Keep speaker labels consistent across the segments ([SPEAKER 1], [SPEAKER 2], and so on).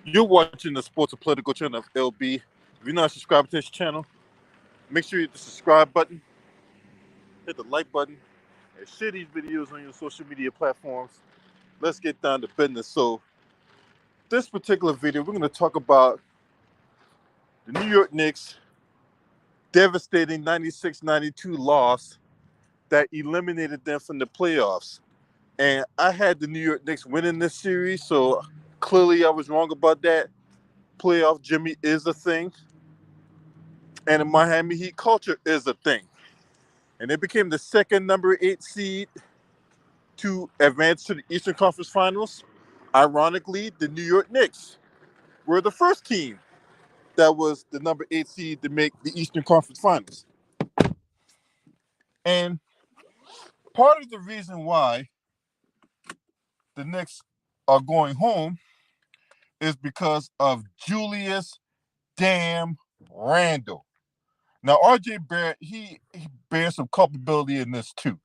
[SPEAKER 1] You're watching the Sports and Political channel of LB. If you're not subscribed to this channel, make sure you hit the subscribe button, hit the like button, and share these videos on your social media platforms. Let's get down to business. So, this particular video, we're going to talk about the New York Knicks' devastating 96-92 loss that eliminated them from the playoffs. And I had the New York Knicks winning this series, so clearly I was wrong about that. Playoff Jimmy is a thing, and the Miami Heat culture is a thing. And they became the second number 8 seed to advance to the Eastern Conference Finals. Ironically, the New York Knicks were the first team that was the number 8 seed to make the Eastern Conference Finals. And part of the reason why the Knicks are going home is because of Julius damn Randle. Now, RJ Barrett, he bears some culpability in this too,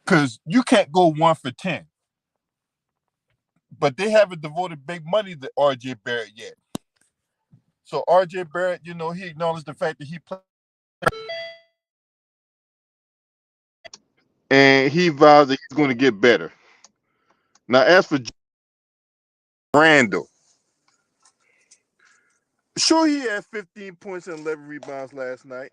[SPEAKER 1] because you can't go 1 for 10. But they haven't devoted big money to RJ Barrett yet. So RJ Barrett, he acknowledged the fact that he played, and he vows that he's going to get better. Now, as for Randle, sure, he had 15 points and 11 rebounds last night,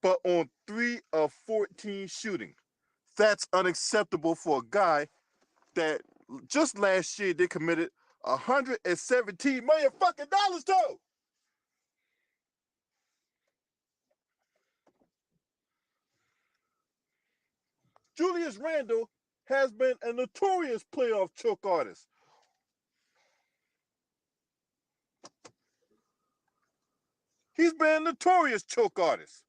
[SPEAKER 1] but on 3 of 14 shooting. That's unacceptable for a guy that just last year they committed $117 million fucking dollars to. Julius Randle has been a notorious playoff choke artist. He's been a notorious choke artist.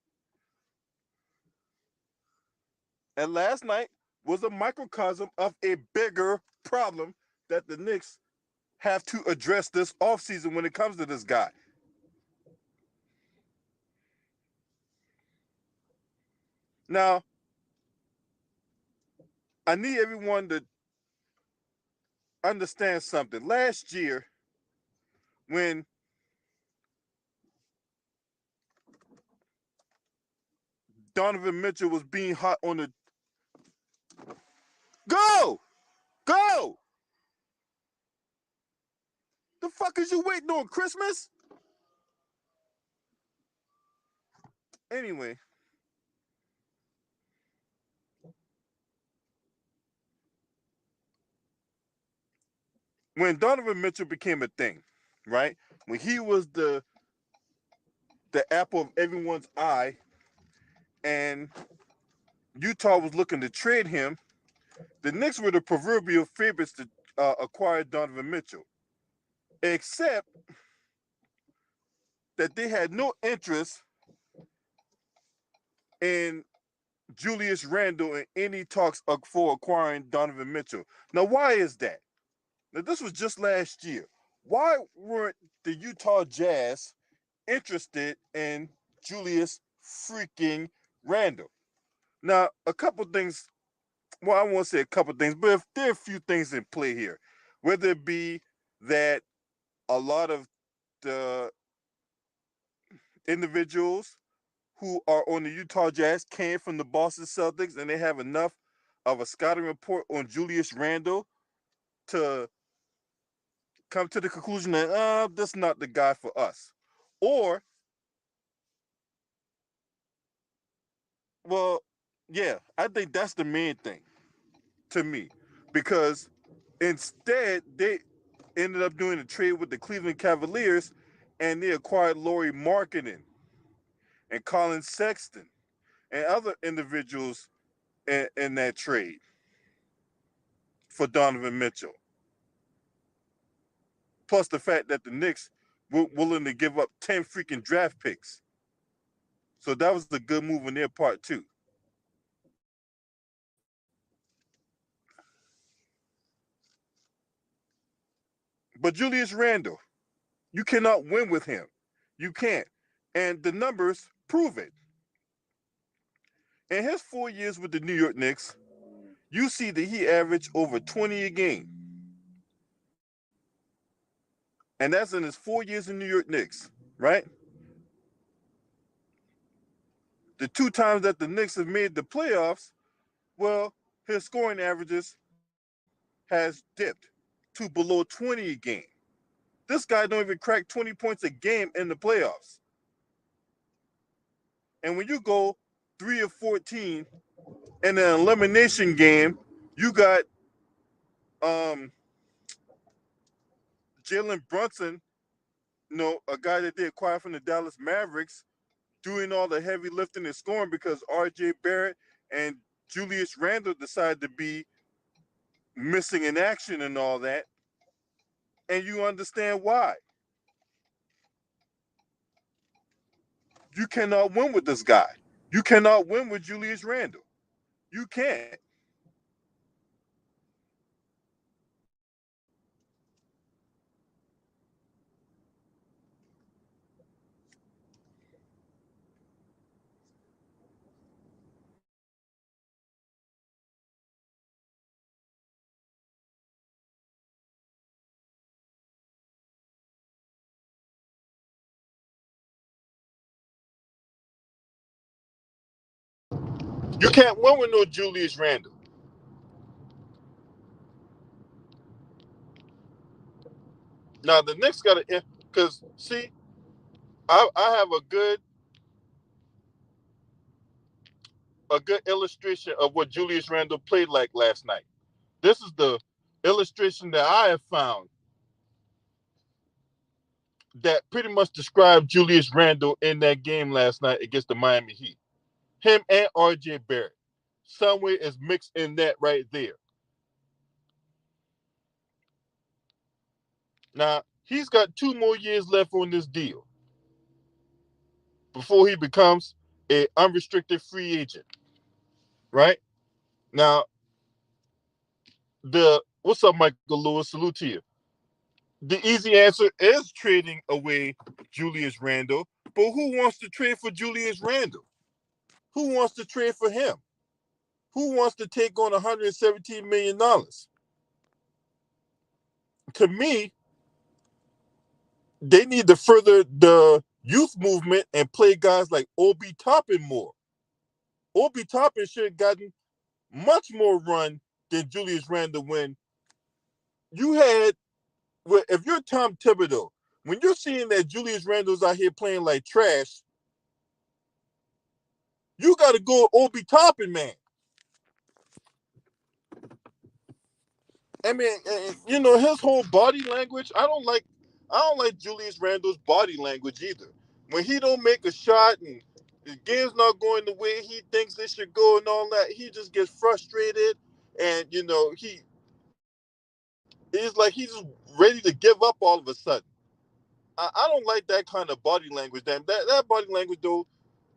[SPEAKER 1] And last night was a microcosm of a bigger problem that the Knicks have to address this offseason when it comes to this guy. Now, I need everyone to understand something. Last year, when Donovan Mitchell was being hot on the go, go. The fuck is you waiting on, Christmas? Anyway, when Donovan Mitchell became a thing, right? When he was the apple of everyone's eye, and Utah was looking to trade him, the Knicks were the proverbial favorites to acquire Donovan Mitchell, except that they had no interest in Julius Randle in any talks for acquiring Donovan Mitchell. Now, why is that? Now, this was just last year. Why weren't the Utah Jazz interested in Julius freaking Randle? Now, a couple things. Well, I won't say a couple things, but if there are a few things in play here, whether it be that a lot of the individuals who are on the Utah Jazz came from the Boston Celtics and they have enough of a scouting report on Julius Randle to come to the conclusion that this is not the guy for us. Or, well, yeah, I think that's the main thing to me. Because instead, they ended up doing a trade with the Cleveland Cavaliers and they acquired Lauri Markkanen and Colin Sexton and other individuals in that trade for Donovan Mitchell. Plus the fact that the Knicks were willing to give up 10 freaking draft picks. So that was a good move on their part too. But Julius Randle, you cannot win with him. You can't. And the numbers prove it. In his 4 years with the New York Knicks, you see that he averaged over 20 a game. And that's in his 4 years in New York Knicks, right? The two times that the Knicks have made the playoffs, well, his scoring averages has dipped to below 20 a game. This guy don't even crack 20 points a game in the playoffs. And when you go 3 of 14 in an elimination game, you got um, Jalen Brunson, a guy that they acquired from the Dallas Mavericks, doing all the heavy lifting and scoring because R.J. Barrett and Julius Randle decided to be missing in action and all that. And you understand why. You cannot win with this guy. You cannot win with Julius Randle. You can't. You can't win with no Julius Randle. Now the Knicks got to, because see, I have a good illustration of what Julius Randle played like last night. This is the illustration that I have found that pretty much described Julius Randle in that game last night against the Miami Heat. Him and R.J. Barrett. Somewhere is mixed in that right there. Now, he's got 2 more years left on this deal before he becomes an unrestricted free agent, right? Now, what's up, Michael Lewis? Salute to you. The easy answer is trading away Julius Randle, but who wants to trade for Julius Randle? Who wants to trade for him? Who wants to take on $117 million? To me, they need to further the youth movement and play guys like Obi Toppin more. Obi Toppin should have gotten much more run than Julius Randle when you had, if you're Tom Thibodeau, when you're seeing that Julius Randle's out here playing like trash, you got to go Obi Toppin, man. I mean, his whole body language. I don't like Julius Randle's body language either. When he don't make a shot and the game's not going the way he thinks it should go and all that, he just gets frustrated, and he's like he's just ready to give up all of a sudden. I don't like that kind of body language. That body language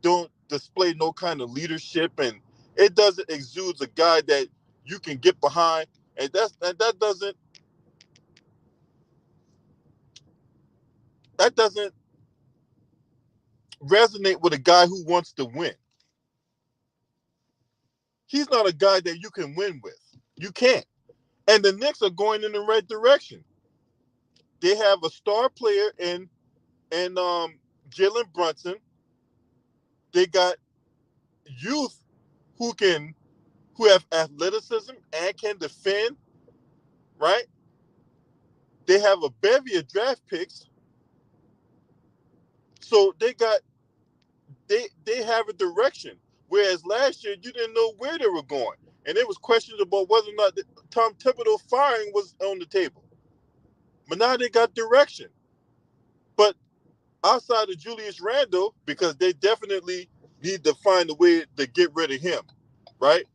[SPEAKER 1] don't display no kind of leadership, and it doesn't exude a guy that you can get behind, and that doesn't resonate with a guy who wants to win. He's not a guy that you can win with. You can't. And the Knicks are going in the right direction. They have a star player in Jalen Brunson. They got youth who can who have athleticism and can defend, right? They have a bevy of draft picks. So they have a direction. Whereas last year you didn't know where they were going. And it was questions about whether or not Tom Thibodeau firing was on the table. But now they got direction. But outside of Julius Randle, because they definitely need to find a way to get rid of him, right?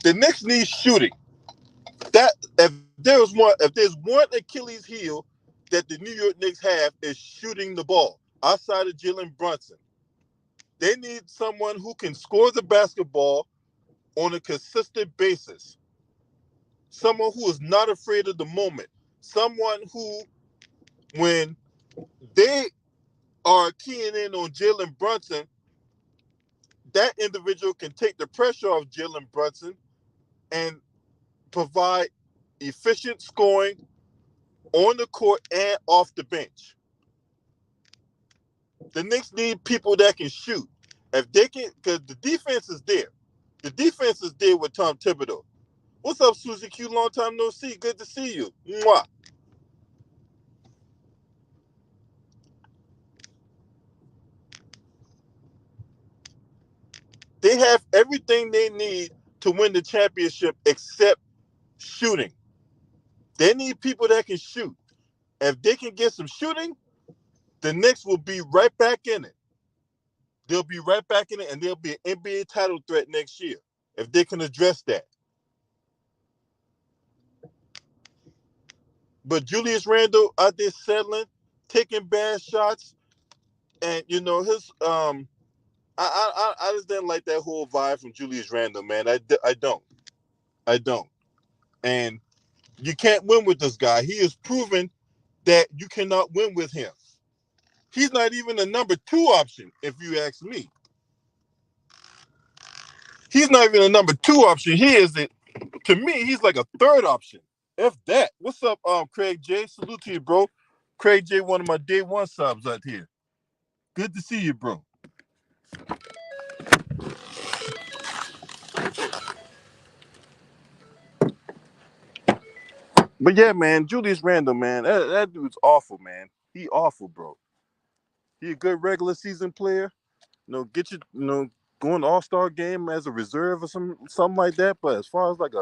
[SPEAKER 1] The Knicks need shooting. That if there's one Achilles heel that the New York Knicks have is shooting the ball outside of Jalen Brunson. They need someone who can score the basketball on a consistent basis. Someone who is not afraid of the moment. Someone who, when they are keying in on Jalen Brunson, that individual can take the pressure off Jalen Brunson and provide efficient scoring on the court and off the bench. The Knicks need people that can shoot. If they can, because the defense is there. The defense is there with Tom Thibodeau. What's up, Susie Q? Long time no see. Good to see you. Mwah. They have everything they need to win the championship except shooting. They need people that can shoot. If they can get some shooting, the Knicks will be right back in it. They'll be right back in it, and they'll be an NBA title threat next year if they can address that. But Julius Randle out there settling, taking bad shots, and his I just didn't like that whole vibe from Julius Randle, man. I don't, and you can't win with this guy. He has proven that you cannot win with him. He's not even a number 2 option, if you ask me. He's not even a number 2 option. He is it to me. He's like a 3rd option, if that. What's up, Craig J? Salute to you, bro. Craig J, one of my day one subs out here. Good to see you, bro. But yeah, man, Julius Randle, man, that dude's awful, man. He awful, bro. He a good regular season player. Get you, going to All-Star game as a reserve or something like that. But as far as like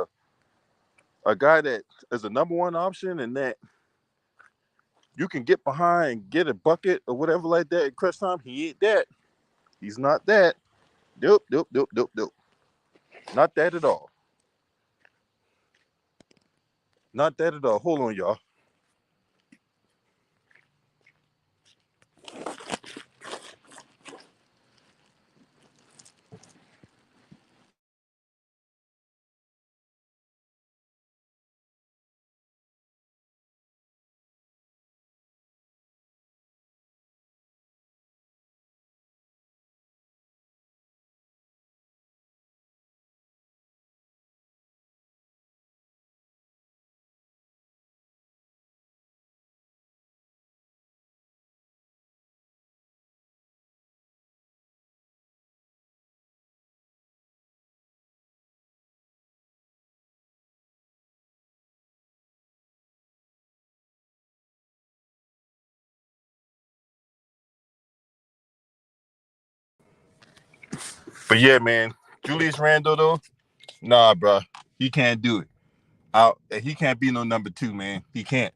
[SPEAKER 1] a guy that is a number 1 option and that you can get behind and get a bucket or whatever like that at crunch time, he ain't that. He's not that. Dope. Not that at all. Not that at all. Hold on, y'all. But yeah, man, Julius Randle though, nah, bro, he can't do it. He can't be no number 2, man. He can't.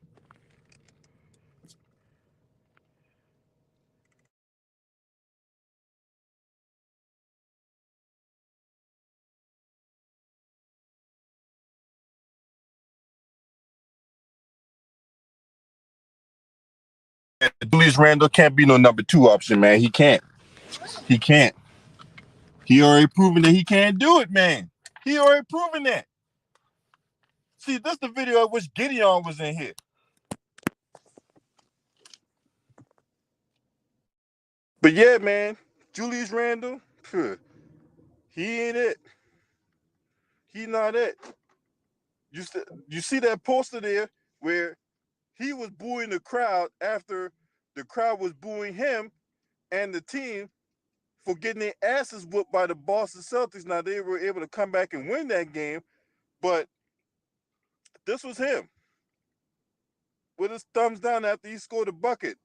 [SPEAKER 1] Julius Randle can't be no number 2 option, man. He can't. He can't. He already proven that he can't do it, man. He already proven that. See, this the video I wish Gideon was in here. But yeah, man, Julius Randle, he ain't it. He not it. You see that poster there where he was booing the crowd after the crowd was booing him and the team for getting their asses whooped by the Boston Celtics. Now they were able to come back and win that game, but this was him with his thumbs down after he scored a bucket.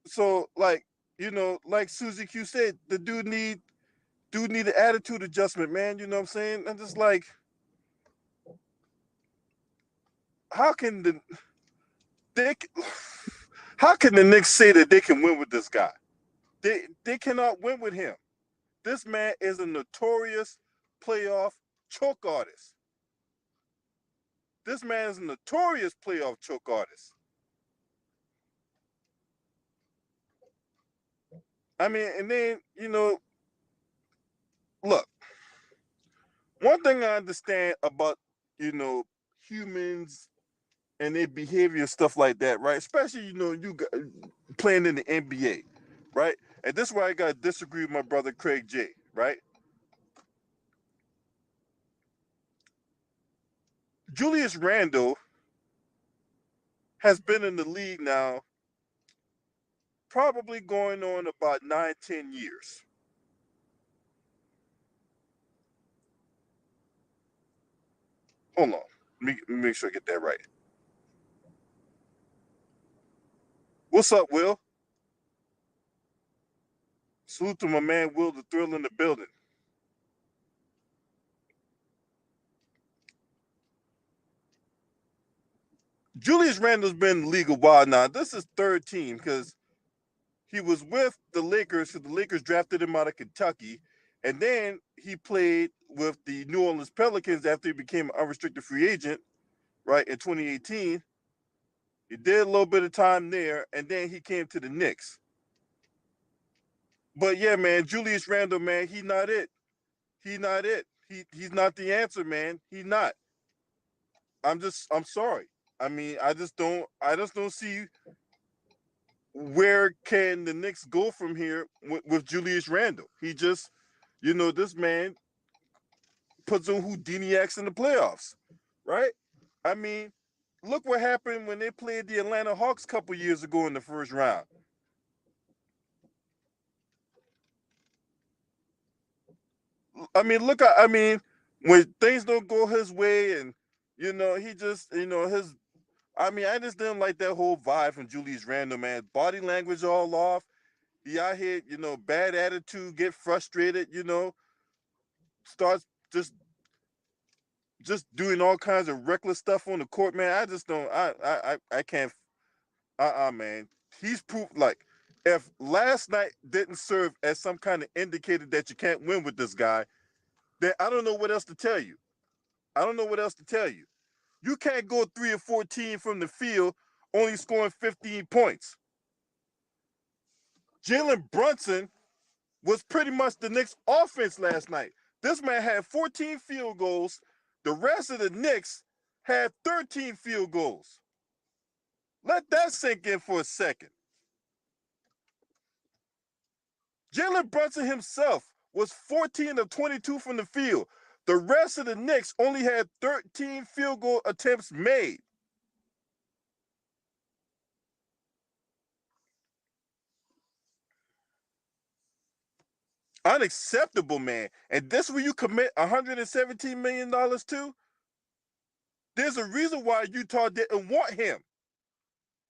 [SPEAKER 1] So like Susie Q said, the dude need an attitude adjustment, man. You know what I'm saying? I'm just like, how can the they how can the Knicks say that they can win with this guy? They cannot win with him. This man is a notorious playoff choke artist. This man is a notorious playoff choke artist. I mean, and then, look, one thing I understand about, humans and their behavior, stuff like that, right? Especially, you playing in the NBA, right? And this is where I got to disagree with my brother Craig J, right? Julius Randle has been in the league now probably going on about 9, 10 years. Hold on. Let me make sure I get that right. What's up, Will? Salute to my man Will the Thrill in the building. Julius Randle's been in the league a while now. This is third team because he was with the Lakers, so the Lakers drafted him out of Kentucky. And then he played with the New Orleans Pelicans after he became an unrestricted free agent, right, in 2018. He did a little bit of time there, and then he came to the Knicks. But yeah, man, Julius Randle, man, he's not it. He's not it. He's not the answer, man. He's not. I'm sorry. I mean, I just don't see where can the Knicks go from here with Julius Randle. He just, this man puts on Houdiniacs in the playoffs, right? I mean, look what happened when they played the Atlanta Hawks a couple years ago in the first round. I mean, when things don't go his way, and he just, his. I mean, I just didn't like that whole vibe from Julius Randle, man. Body language all off. He out here, bad attitude, get frustrated, starts just doing all kinds of reckless stuff on the court, man. I just don't. I can't. Man. He's proof. Like, if last night didn't serve as some kind of indicator that you can't win with this guy, then I don't know what else to tell you. I don't know what else to tell you. You can't go 3 or 14 from the field, only scoring 15 points. Jalen Brunson was pretty much the Knicks' offense last night. This man had 14 field goals. The rest of the Knicks had 13 field goals. Let that sink in for a second. Jalen Brunson himself was 14 of 22 from the field. The rest of the Knicks only had 13 field goal attempts made. Unacceptable, man. And this where you commit $117 million to? There's a reason why Utah didn't want him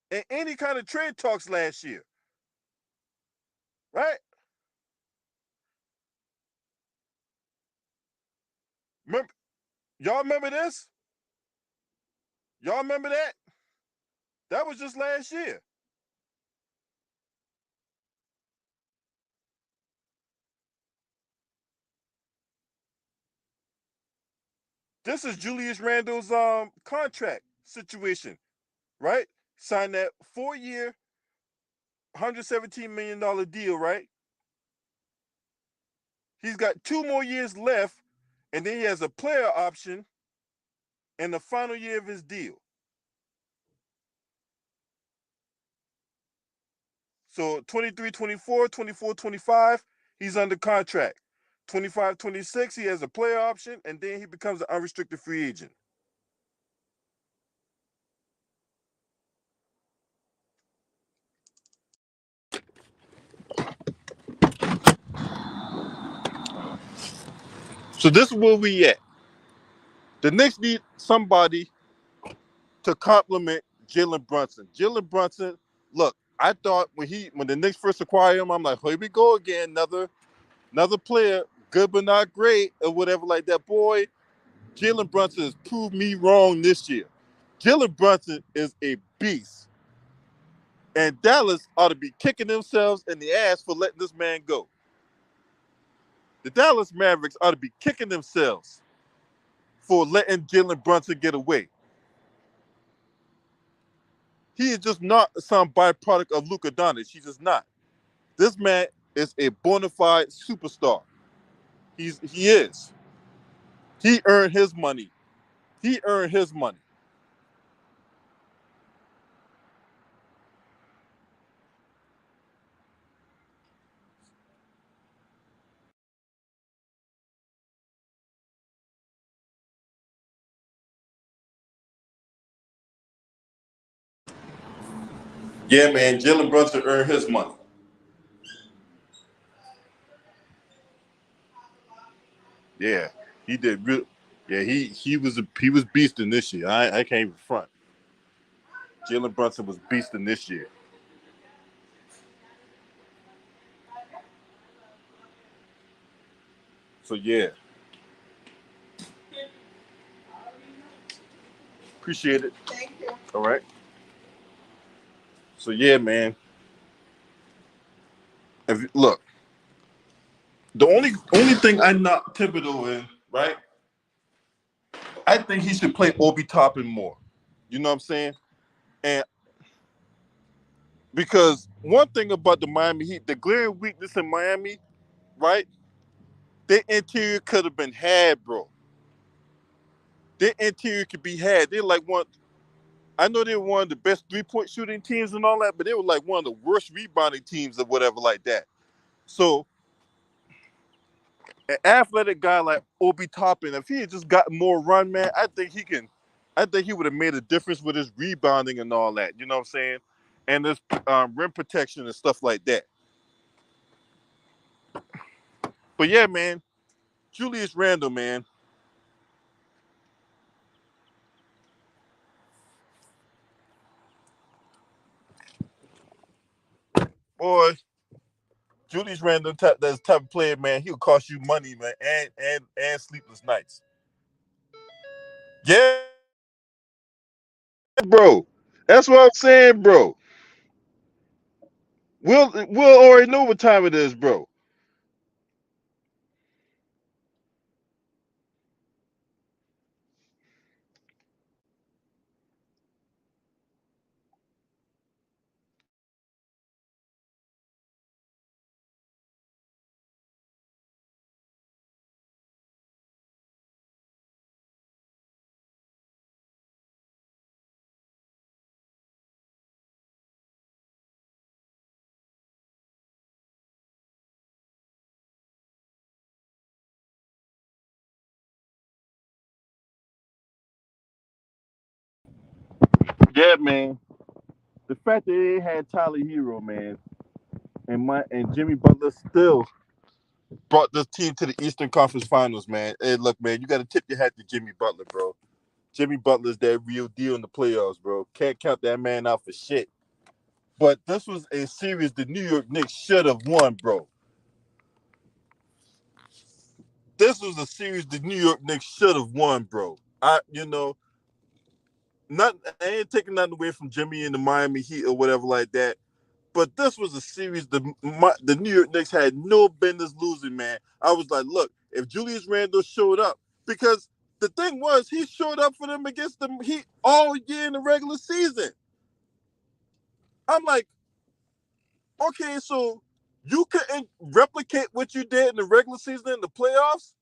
[SPEAKER 1] in any kind of trade talks last year, right? Remember, y'all remember this? Y'all remember that? That was just last year. This is Julius Randle's contract situation, right? Signed that 4-year, $117 million deal, right? He's got 2 more years left, and then he has a player option in the final year of his deal. So 23, 24, 24, 25, he's under contract. 25, 26, he has a player option, and then he becomes an unrestricted free agent. So this is where we at. The Knicks need somebody to complement Jalen Brunson. Jalen Brunson, look, I thought when the Knicks first acquired him, I'm like, here we go again, another player, good but not great, or whatever like that. Boy, Jalen Brunson has proved me wrong this year. Jalen Brunson is a beast. And Dallas ought to be kicking themselves in the ass for letting this man go. The Dallas Mavericks ought to be kicking themselves for letting Jalen Brunson get away. He is just not some byproduct of Luka Doncic. He's just not. This man is a bona fide superstar. He is. He earned his money. He earned his money. Yeah, man. Jalen Brunson earned his money. Yeah, he did. Yeah, he was beasting this year. I can't even front. Jalen Brunson was beasting this year. So yeah, appreciate it. All right. So yeah, man. Look, the only thing I'm not Thibodeau in, right? I think he should play Obi Toppin more. You know what I'm saying? And because one thing about the Miami Heat, the glaring weakness in Miami, right? Their interior could have been had, bro. Their interior could be had. They're like one. I know they were one of the best 3-point shooting teams and all that, but they were like one of the worst rebounding teams or whatever like that. So an athletic guy like Obi Toppin, if he had just gotten more run, man, I think he can. I think he would have made a difference with his rebounding and all that. You know what I'm saying? And this rim protection and stuff like that. But yeah, man, Julius Randle, man, boy, Julius Randle, that's the type of player, man. He'll cost you money, man, and sleepless nights. Yeah, bro. That's what I'm saying, bro. We'll already know what time it is, bro. Yeah, man. The fact that they had Tyler Hero, man, and Jimmy Butler still brought this team to the Eastern Conference Finals, man. Hey, look, man, you got to tip your hat to Jimmy Butler, bro. Jimmy Butler's that real deal in the playoffs, bro. Can't count that man out for shit. But this was a series the New York Knicks should have won, bro. This was a series the New York Knicks should have won, bro. I ain't taking nothing away from Jimmy and the Miami Heat or whatever like that. But this was a series the New York Knicks had no business losing, man. I was like, look, if Julius Randle showed up, because the thing was, he showed up for them against the Heat all year in the regular season. I'm like, okay, so you couldn't replicate what you did in the regular season in the playoffs?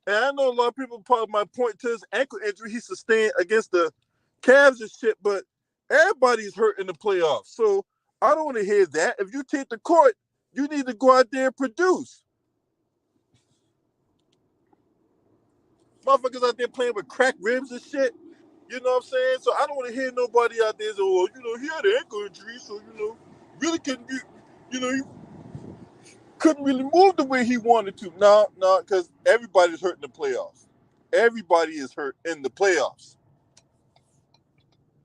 [SPEAKER 1] And I know a lot of people probably might point to his ankle injury he sustained against the Cavs and shit, but everybody's hurt in the playoffs. So I don't want to hear that. If you take the court, you need to go out there and produce. Motherfuckers out there playing with cracked ribs and shit. You know what I'm saying? So I don't want to hear nobody out there say, well, he had an ankle injury, so, really couldn't be, he couldn't really move the way he wanted to. No, because everybody's hurt in the playoffs. Everybody is hurt in the playoffs.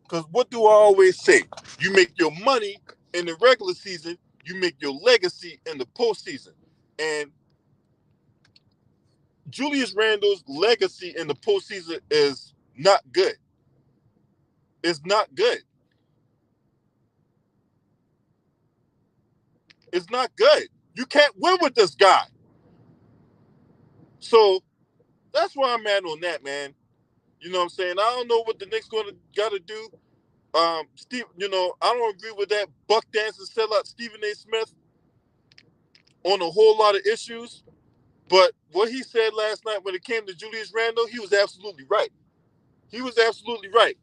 [SPEAKER 1] Because what do I always say? You make your money in the regular season, you make your legacy in the postseason. And Julius Randle's legacy in the postseason is not good. It's not good. It's not good. You can't win with this guy. So that's where I'm at on that, man. You know what I'm saying? I don't know what the Knicks gotta do. Steve, I don't agree with that buck dancing sellout Stephen A. Smith on a whole lot of issues. But what he said last night when it came to Julius Randle, he was absolutely right. He was absolutely right.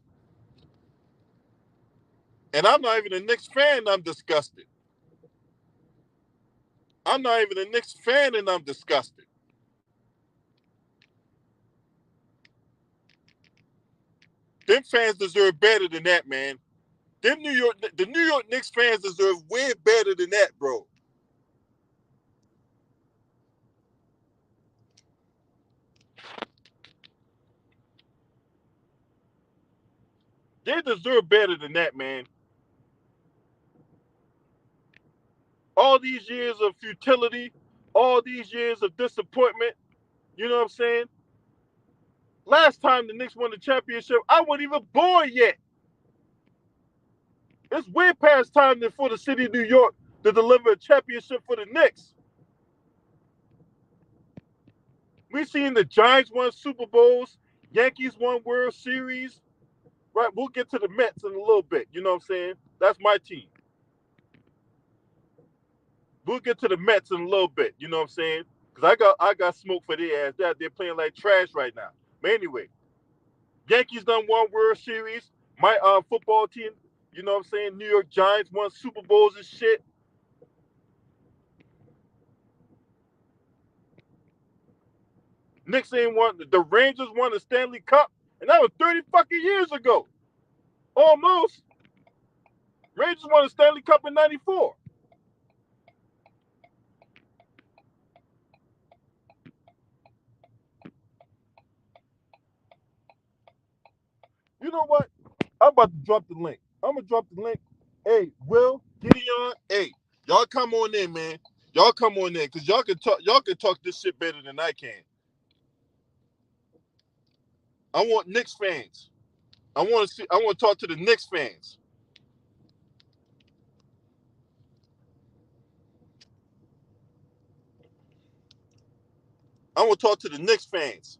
[SPEAKER 1] And I'm not even a Knicks fan, I'm disgusted. I'm not even a Knicks fan and I'm disgusted. Them fans deserve better than that, man. The New York Knicks fans deserve way better than that, bro. They deserve better than that, man. All these years of futility, all these years of disappointment, you know what I'm saying? Last time the Knicks won the championship, I wasn't even born yet. It's way past time for the city of New York to deliver a championship for the Knicks. We've seen the Giants won Super Bowls, Yankees won World Series. Right, we'll get to the Mets in a little bit. You know what I'm saying? That's my team. We'll get to the Mets in a little bit. You know what I'm saying? Because I got smoke for their ass. They're playing like trash right now. But anyway, Yankees done won World Series. My football team, you know what I'm saying? New York Giants won Super Bowls and shit. Knicks ain't won. The Rangers won the Stanley Cup, and that was 30 fucking years ago. Almost. Rangers won the Stanley Cup in '94. You know what? I'm about to drop the link. I'm gonna drop the link. Hey, Will, Gideon, hey, y'all come on in, man. Y'all come on in, cause y'all can talk this shit better than I can. I want Knicks fans. I want to talk to the Knicks fans. I want to talk to the Knicks fans.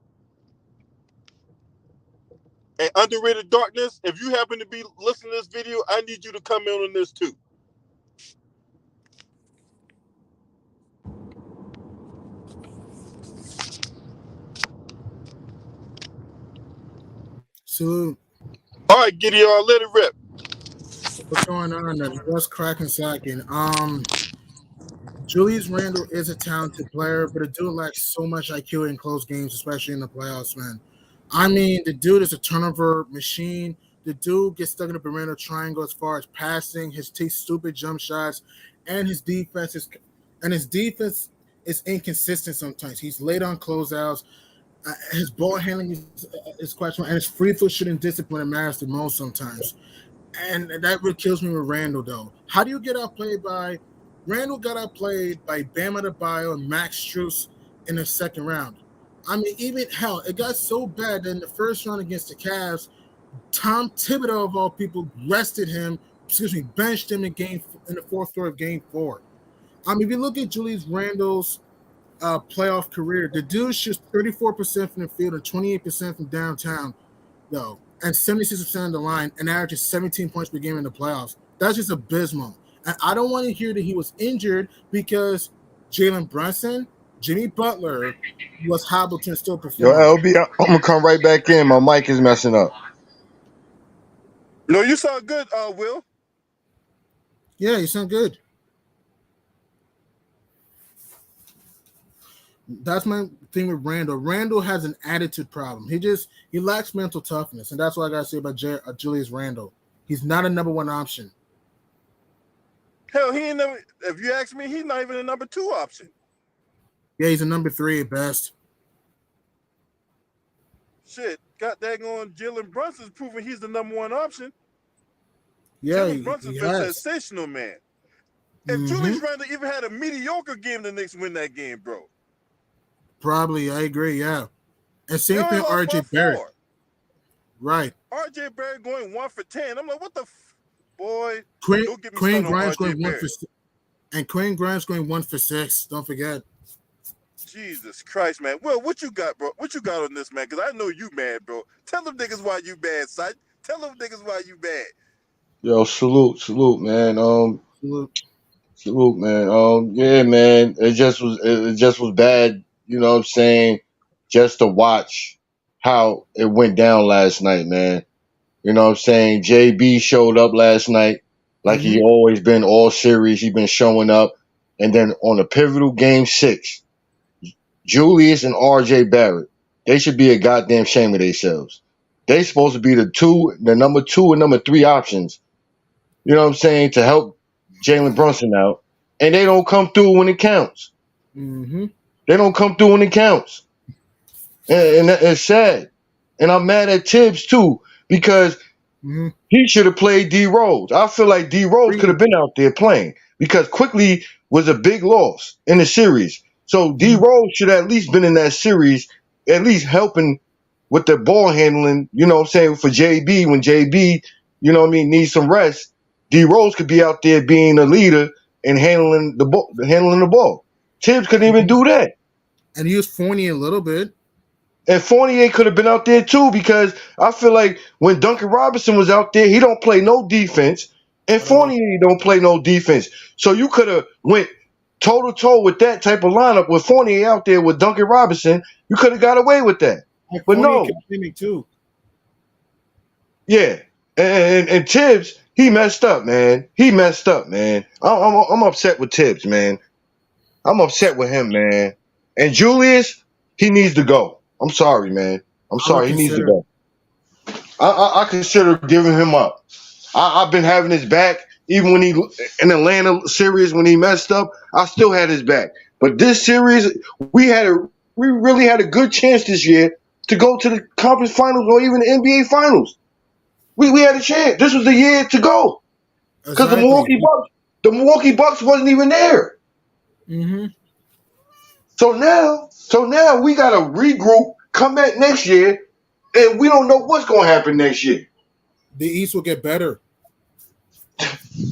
[SPEAKER 1] And Underrated Darkness, if you happen to be listening to this video, I need you to come in on this too.
[SPEAKER 2] Salute.
[SPEAKER 1] All right, Gideon, let it rip.
[SPEAKER 2] What's going on? What's cracking sacking? Julius Randle is a talented player, but the dude lacks so much IQ in close games, especially in the playoffs, man. I mean, the dude is a turnover machine. The dude gets stuck in the perimeter triangle as far as passing. Takes stupid jump shots, and his defense is inconsistent sometimes. He's late on closeouts. His ball handling is questionable, and his free throw shooting discipline matters the most sometimes. And that really kills me with Randle, though. How do you get outplayed by – Randle got outplayed by Bam Adebayo and Max Strus in the second round. I mean, even – hell, it got so bad that in the first round against the Cavs, Tom Thibodeau, of all people, benched him in the fourth quarter of Game 4. I mean, if you look at Julius Randle's playoff career, the dude shoots 34% from the field and 28% from downtown, though, and 76% of the line, and averages 17 points per game in the playoffs. That's just abysmal. And I don't want to hear that he was injured because Jalen Brunson, Jimmy Butler, was Hamilton still performing.
[SPEAKER 3] Yo, LB, I'm gonna come right back in. My mic is messing up.
[SPEAKER 1] No, you sound good, Will.
[SPEAKER 2] Yeah, you sound good. That's my thing with Randle. Randle has an attitude problem. He lacks mental toughness, and that's what I gotta say about Julius Randle. He's not a number one option.
[SPEAKER 1] Hell, he ain't never. If you ask me, he's not even a number 2 option.
[SPEAKER 2] Yeah, he's a number 3 at best.
[SPEAKER 1] Shit, got daggone Jalen Brunson's proving he's the number 1 option.
[SPEAKER 2] Yeah,
[SPEAKER 1] Jalen Brunson's been sensational, man. If Julius Randle even had a mediocre game, the Knicks win that game, bro.
[SPEAKER 2] Probably, I agree, yeah. And same thing, RJ Barrett. Right.
[SPEAKER 1] RJ Barrett going 1 for 10. I'm like, what the boy?
[SPEAKER 2] Quinn Grimes going 1 for 6. And Quinn Grimes going 1 for 6. Don't forget.
[SPEAKER 1] Jesus Christ, man. Well, what you got, bro? What you got on this, man? Because I know you mad, bro. Tell them niggas why you bad, son. Tell them niggas why you bad.
[SPEAKER 3] Yo, salute, man. Salute, man. Yeah, man. It just was bad. You know what I'm saying? Just to watch how it went down last night, man. You know what I'm saying? JB showed up last night like he always been all series. He been showing up. And then on a pivotal Game 6, Julius and RJ Barrett, they should be a goddamn shame of themselves. They supposed to be the number 2 and number 3 options You know what I'm saying, to help Jalen Brunson out, and they don't come through when it counts.
[SPEAKER 2] Mm-hmm.
[SPEAKER 3] They don't come through when it counts, and it's sad. And I'm mad at Tibbs too because
[SPEAKER 2] Mm-hmm.
[SPEAKER 3] he should have played D Rose. I feel like D Rose could have been out there playing because Quickly was a big loss in the series. So D
[SPEAKER 2] Mm-hmm.
[SPEAKER 3] Rose should have at least been in that series, at least helping with the ball handling, you know what I'm saying, for JB when JB, you know what I mean, needs some rest. D Rose could be out there being a leader and handling the ball. Tibbs couldn't even do that.
[SPEAKER 2] And he was phony a little bit.
[SPEAKER 3] And Fournier could have been out there too because I feel like when Duncan Robinson was out there, he don't play no defense, and
[SPEAKER 2] At all.
[SPEAKER 3] Fournier don't play no defense. So you could have went toe to toe with that type of lineup with Fournier out there with Duncan Robinson. You could have got away with that,
[SPEAKER 2] Like
[SPEAKER 3] but
[SPEAKER 2] Fournier
[SPEAKER 3] no,
[SPEAKER 2] kept winning too.
[SPEAKER 3] yeah. And Tibbs, he messed up, man. He messed up, man. I'm upset with Tibbs, man. I'm upset with him, man. And Julius, he needs to go. I'm sorry, man. I'm
[SPEAKER 2] I would
[SPEAKER 3] sorry. He needs to
[SPEAKER 2] consider.
[SPEAKER 3] go. I consider giving him up. I've been having his back even when he in Atlanta series when he messed up. I still had his back. But this series, we really had a good chance this year to go to the conference finals or even the NBA finals. We had a chance. This was the year to go because
[SPEAKER 2] Exactly.
[SPEAKER 3] The Milwaukee Bucks wasn't even there.
[SPEAKER 2] Mm-hmm.
[SPEAKER 3] So now we got to regroup, come back next year, and we don't know what's going to happen next year.
[SPEAKER 2] The East will get better.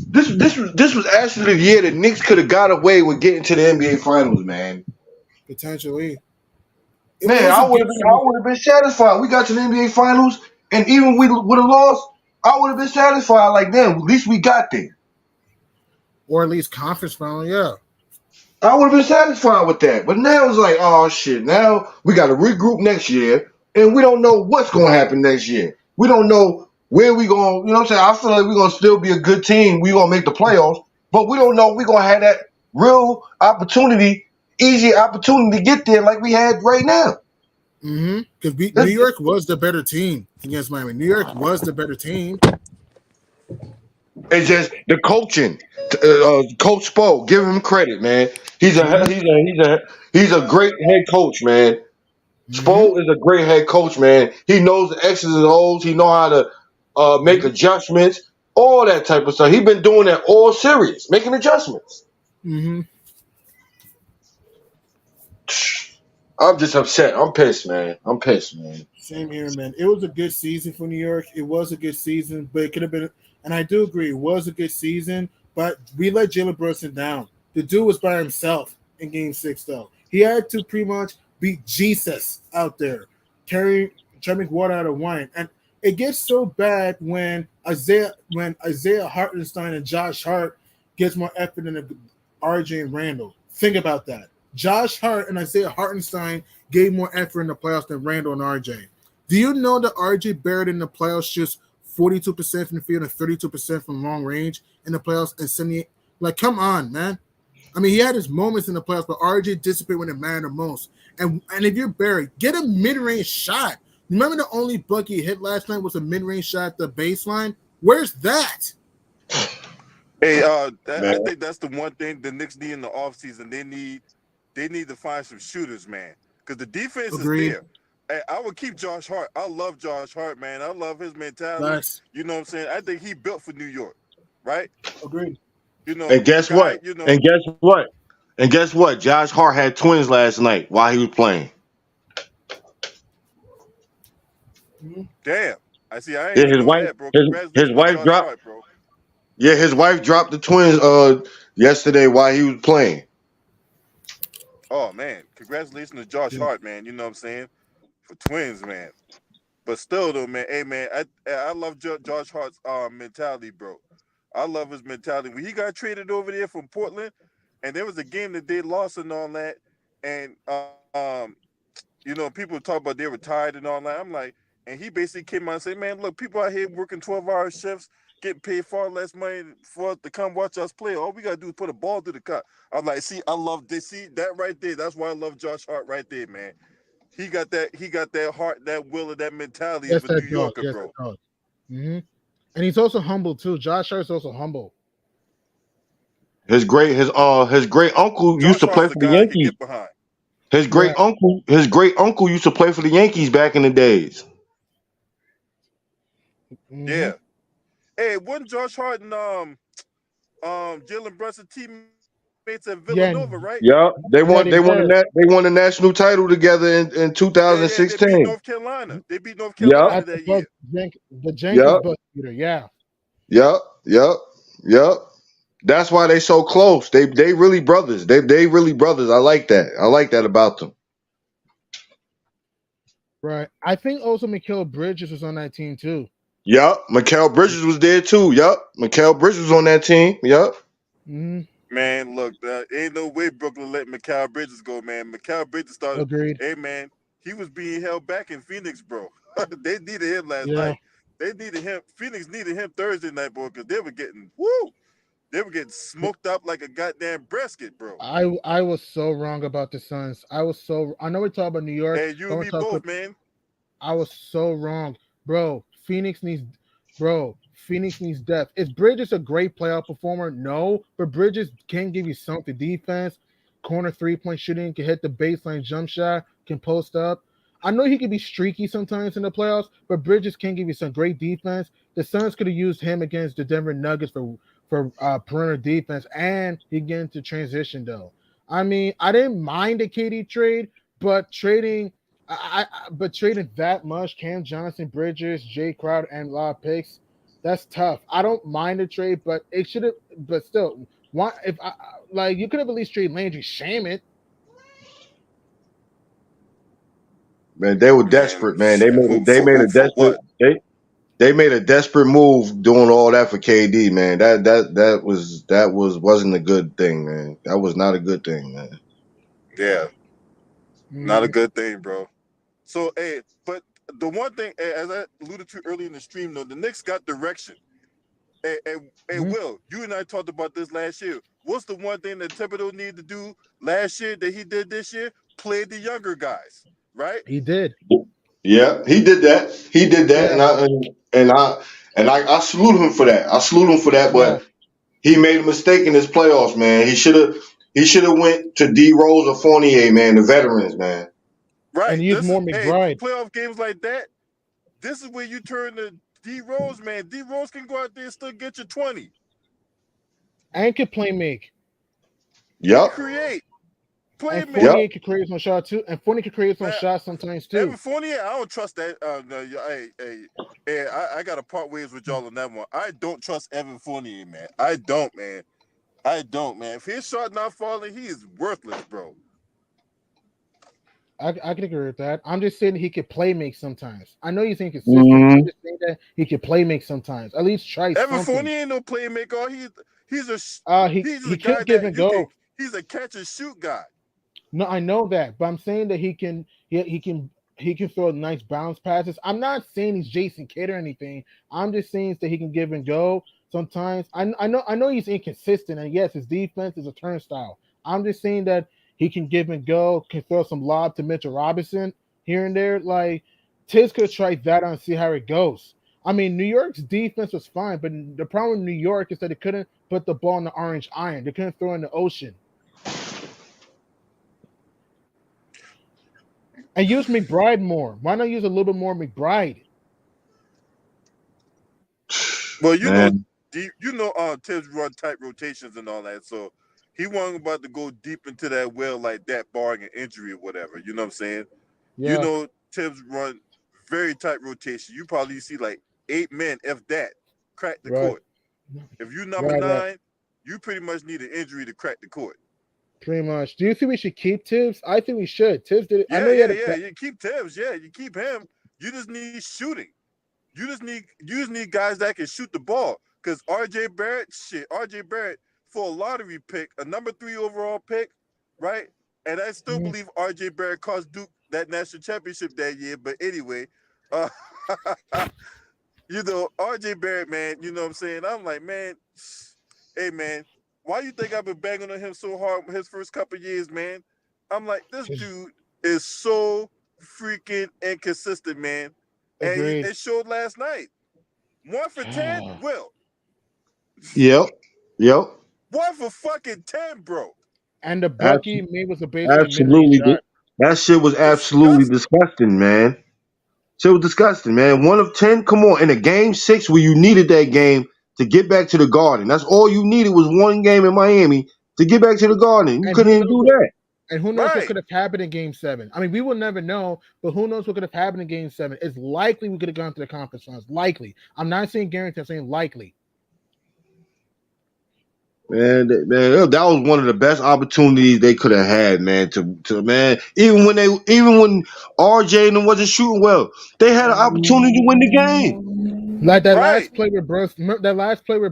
[SPEAKER 3] This was actually the year the Knicks could have got away with getting to the NBA Finals, man.
[SPEAKER 2] Potentially.
[SPEAKER 3] Man,
[SPEAKER 2] Was a good
[SPEAKER 3] I would have been satisfied. We got to the NBA Finals, and even we would have lost. I would have been satisfied. Like, damn, at least we got there.
[SPEAKER 2] or at least conference final, yeah.
[SPEAKER 3] I would have been satisfied with that. But now it's like, oh shit. Now we got to regroup next year, and we don't know what's going to happen next year. We don't know where we going. You know what I'm saying? I feel like we're going to still be a good team. We're going to make the playoffs, but we don't know if we're going to have that real opportunity, easy opportunity to get there like we had right now.
[SPEAKER 2] Mm-hmm. Because New York was the better team against Miami. New York was the better team.
[SPEAKER 3] It's just the coaching. Coach Spo, give him credit, man. He's a great head coach, man.
[SPEAKER 2] Mm-hmm.
[SPEAKER 3] Spo is a great head coach, man. He knows the X's and O's. He know how to make adjustments, all that type of stuff. He's been doing that all series, making adjustments.
[SPEAKER 2] Mm-hmm.
[SPEAKER 3] I'm just upset. I'm pissed, man. I'm pissed, man.
[SPEAKER 2] Same here, man. It was a good season for New York. It was a good season, but it could have been. And I do agree, it was a good season. But we let Jalen Brunson down. The dude was by himself in Game 6, though. He had to pretty much beat Jesus out there, trying to make water out of wine. And it gets so bad when Isaiah Hartenstein and Josh Hart gets more effort than RJ and Randle. Think about that. Josh Hart and Isaiah Hartenstein gave more effort in the playoffs than Randle and RJ. Do you know that RJ Barrett in the playoffs shoots 42% from the field and 32% from long range in the playoffs and 78? Like, come on, man. I mean, he had his moments in the playoffs, but RJ dissipated when it mattered most. And if you're Barrett, get a mid-range shot. Remember the only bucket he hit last night was a mid-range shot at the baseline? Where's that?
[SPEAKER 1] Hey, I think that's the one thing the Knicks need in the offseason. They need to find some shooters, man, because the defense
[SPEAKER 2] Agreed.
[SPEAKER 1] is there. Hey, I would keep Josh Hart. I love Josh Hart, man. I love his mentality.
[SPEAKER 2] Nice.
[SPEAKER 1] You know what I'm saying? I think he built for New York, right?
[SPEAKER 2] Agreed.
[SPEAKER 1] You know,
[SPEAKER 3] And guess what?
[SPEAKER 1] you know,
[SPEAKER 3] And guess what? And guess what? Josh Hart had twins last night while he was playing.
[SPEAKER 1] damn. I see. I ain't
[SPEAKER 3] Yeah,
[SPEAKER 1] even
[SPEAKER 3] his
[SPEAKER 1] know
[SPEAKER 3] wife,
[SPEAKER 1] that, bro.
[SPEAKER 3] his
[SPEAKER 1] Congratulations to
[SPEAKER 3] wife
[SPEAKER 1] Josh
[SPEAKER 3] dropped.
[SPEAKER 1] Hart, bro.
[SPEAKER 3] Yeah, his wife dropped the twins yesterday while he was playing.
[SPEAKER 1] Oh man, congratulations to Josh Hart, man. You know what I'm saying? For twins, man. But still, though, man. Hey, man, I love Josh Hart's mentality, bro. I love his mentality. When he got traded over there from Portland, and there was a game that they lost and all that, and you know, people talk about they retired and all that. I'm like, and he basically came out and said, man, look, people out here working 12-hour shifts, getting paid far less money for us to come watch us play. All we gotta do is put a ball through the cut. I'm like, see, I love this. See that right there. That's why I love Josh Hart right there, man. He got that heart, that will, and that mentality
[SPEAKER 2] Yes,
[SPEAKER 1] of a New
[SPEAKER 2] that dog.
[SPEAKER 1] Yorker,
[SPEAKER 2] Yes,
[SPEAKER 1] bro.
[SPEAKER 2] that dog. Mm-hmm. And he's also humble too. Josh Hart's also humble.
[SPEAKER 3] His great uncle used
[SPEAKER 1] Josh
[SPEAKER 3] to
[SPEAKER 1] Hart
[SPEAKER 3] play
[SPEAKER 1] is a
[SPEAKER 3] for the
[SPEAKER 1] guy I could
[SPEAKER 3] Yankees.
[SPEAKER 1] get behind.
[SPEAKER 2] Yeah.
[SPEAKER 3] His great uncle used to play for the Yankees back in the days.
[SPEAKER 2] Hmm.
[SPEAKER 1] Yeah. Hey, wasn't Josh Hart and Jalen Brunson teammates at Villanova, right?
[SPEAKER 2] Yeah.
[SPEAKER 3] Yeah,
[SPEAKER 2] Yeah, they were.
[SPEAKER 3] they won the national title together in
[SPEAKER 1] Yeah, yeah. They beat
[SPEAKER 3] 2016.
[SPEAKER 1] North Carolina. They beat North
[SPEAKER 3] Yep,
[SPEAKER 1] Carolina
[SPEAKER 2] At the
[SPEAKER 1] that year.
[SPEAKER 2] The Jenkins
[SPEAKER 3] yep,
[SPEAKER 2] bus beater. Yeah.
[SPEAKER 3] yep, yep, yep. That's why they so close. They really brothers. They really brothers. I like that. I like that about them.
[SPEAKER 2] Right. I think also Mikal Bridges was on that team too.
[SPEAKER 3] Yep. Mikael Bridges was there too. Yep. Mikael Bridges was on that team. Yep.
[SPEAKER 2] Hmm.
[SPEAKER 1] Man, look, ain't no way Brooklyn let Mikal Bridges go, man. Mikal Bridges started,
[SPEAKER 2] Agreed.
[SPEAKER 1] hey, man, he was being held back in Phoenix, bro. They needed him last
[SPEAKER 2] Yeah.
[SPEAKER 1] night. They needed him. Phoenix needed him Thursday night, bro, because they were getting, woo, they were getting smoked up like a goddamn brisket, bro.
[SPEAKER 2] I was so wrong about the Suns. I know we talk about New York,
[SPEAKER 1] And you
[SPEAKER 2] but
[SPEAKER 1] and
[SPEAKER 2] we're
[SPEAKER 1] me
[SPEAKER 2] talking.
[SPEAKER 1] both, man.
[SPEAKER 2] I was so wrong, bro. Phoenix needs depth. Is Bridges a great playoff performer? No, but Bridges can give you something. Defense, corner 3-point shooting, can hit the baseline jump shot, can post up. I know he can be streaky sometimes in the playoffs, but Bridges can give you some great defense. The Suns could have used him against the Denver Nuggets for perimeter defense, and he get into transition though. I mean, I didn't mind the KD trade, but but trading that much, Cam Johnson, Bridges, Jay Crowder, and a lot of picks, that's tough. I don't mind the trade, but it should have. But still, why? If like you could have at least traded Landry Shamet.
[SPEAKER 3] Man, they were
[SPEAKER 1] Man,
[SPEAKER 3] desperate, man. They
[SPEAKER 1] for
[SPEAKER 3] made
[SPEAKER 1] who?
[SPEAKER 3] a
[SPEAKER 1] For
[SPEAKER 3] desperate
[SPEAKER 1] what?
[SPEAKER 3] they made a desperate move doing all that for KD, man. That wasn't a good thing, man. That was not a good thing, man.
[SPEAKER 1] Yeah, not a
[SPEAKER 2] Mm-hmm.
[SPEAKER 1] good thing, bro. So, hey, but the one thing, as I alluded to earlier in the stream, though, the Knicks got direction. Hey, Will, you and I talked about this last year. What's the one thing that Thibodeau needed to do last year that he did this year? Play the younger guys, right?
[SPEAKER 2] He did.
[SPEAKER 3] Yeah, he did that. He did that,
[SPEAKER 2] Yeah.
[SPEAKER 3] I salute him for that. I salute him for that,
[SPEAKER 2] Yeah.
[SPEAKER 3] but he made a mistake in his playoffs, man. He should have went to D Rose or Fournier, man, the veterans, man.
[SPEAKER 2] And
[SPEAKER 1] Right.
[SPEAKER 2] use more McBride.
[SPEAKER 1] Playoff games like that. This is where you turn to D Rose, man. D Rose can go out there and still get you 20
[SPEAKER 2] And could play make.
[SPEAKER 1] and
[SPEAKER 3] Yep,
[SPEAKER 1] create,
[SPEAKER 2] And
[SPEAKER 1] play make,
[SPEAKER 3] yep.
[SPEAKER 2] Fournier could create some shot too. And Fournier could create some
[SPEAKER 1] man.
[SPEAKER 2] shots sometimes
[SPEAKER 1] Evan
[SPEAKER 2] too.
[SPEAKER 1] Fournier, I don't trust that. No, hey, I got to part ways with y'all on that one. I don't trust Evan Fournier, man. I don't, man. I don't, man. If his shot not falling, he is worthless, bro.
[SPEAKER 2] I can agree with that. I'm just saying he could play make sometimes. I know he's inconsistent. I'm
[SPEAKER 3] hmm
[SPEAKER 2] just saying that he could play make sometimes. At least try
[SPEAKER 1] Evan
[SPEAKER 2] something.
[SPEAKER 1] Fournier ain't no playmaker. He's a
[SPEAKER 2] He
[SPEAKER 1] he's a
[SPEAKER 2] he
[SPEAKER 1] guy
[SPEAKER 2] could give
[SPEAKER 1] that
[SPEAKER 2] and
[SPEAKER 1] you can.
[SPEAKER 2] go.
[SPEAKER 1] He's a catch and shoot guy.
[SPEAKER 2] No, I know that, but I'm saying that he can throw nice bounce passes. I'm not saying he's Jason Kidd or anything. I'm just saying that he can give and go sometimes. I know he's inconsistent, and yes, his defense is a turnstile. I'm just saying that he can give and go, can throw some lob to Mitchell Robinson here and there. Like Tiz could try that out and see how it goes. I mean, New York's defense was fine, but the problem with New York is that they couldn't put the ball in the orange iron. They couldn't throw in the ocean. And use McBride more. Why not use a little bit more McBride?
[SPEAKER 1] Well,
[SPEAKER 3] Man,
[SPEAKER 1] Tibbs run tight rotations and all that, so he wasn't about to go deep into that well like that, barring an injury or whatever. You know what I'm saying?
[SPEAKER 2] Yeah,
[SPEAKER 1] Tibbs run very tight rotation. You probably see like 8 men, if that, crack the
[SPEAKER 2] right,
[SPEAKER 1] court. If you number
[SPEAKER 2] right.
[SPEAKER 1] 9, you pretty much need an injury to crack the court.
[SPEAKER 2] Pretty much. Do you think we should keep Tibbs? I think we should. Tibbs did it. I
[SPEAKER 1] Yeah,
[SPEAKER 2] know he
[SPEAKER 1] yeah,
[SPEAKER 2] had a
[SPEAKER 1] yeah. You keep Tibbs. Yeah, you keep him. You just need shooting. You just need guys that can shoot the ball. Because RJ Barrett for a lottery pick, a number 3 overall pick, right? And I still
[SPEAKER 2] Mhm.
[SPEAKER 1] believe RJ Barrett cost Duke that national championship that year. But anyway, uh, RJ Barrett, man, you know what I'm saying? I'm like, man, hey, man, why you think I've been banging on him so hard his first couple of years, man? I'm like, this dude is so freaking inconsistent, man. And
[SPEAKER 2] Agreed.
[SPEAKER 1] it showed last night. 1 for 10, Will.
[SPEAKER 3] Yep. Yep.
[SPEAKER 1] 1 for fucking 10, bro.
[SPEAKER 2] And the buck
[SPEAKER 3] Abs-
[SPEAKER 2] he made was basically a mid-range
[SPEAKER 3] absolutely.
[SPEAKER 2] shot.
[SPEAKER 3] That shit was absolutely
[SPEAKER 1] Disgusting.
[SPEAKER 3] disgusting, man. Shit was disgusting, man. 1 of 10. Come on, in a game 6 where you needed that game to get back to the Garden. That's all you needed was one game in Miami to get back to the Garden. You
[SPEAKER 2] And
[SPEAKER 3] couldn't
[SPEAKER 2] who
[SPEAKER 3] even
[SPEAKER 2] knows
[SPEAKER 3] do
[SPEAKER 2] what
[SPEAKER 3] that.
[SPEAKER 2] and who knows what
[SPEAKER 1] Right.
[SPEAKER 2] could have happened in game 7. I mean, we will never know, but who knows what could have happened in game 7. It's likely we could have gone to the conference finals. Likely. I'm not saying guarantee, I'm saying likely.
[SPEAKER 3] Man, that was one of the best opportunities they could have had, man. To man, even when RJ and them wasn't shooting well, they had an opportunity to win the game.
[SPEAKER 2] Like that
[SPEAKER 1] Right.
[SPEAKER 2] last play with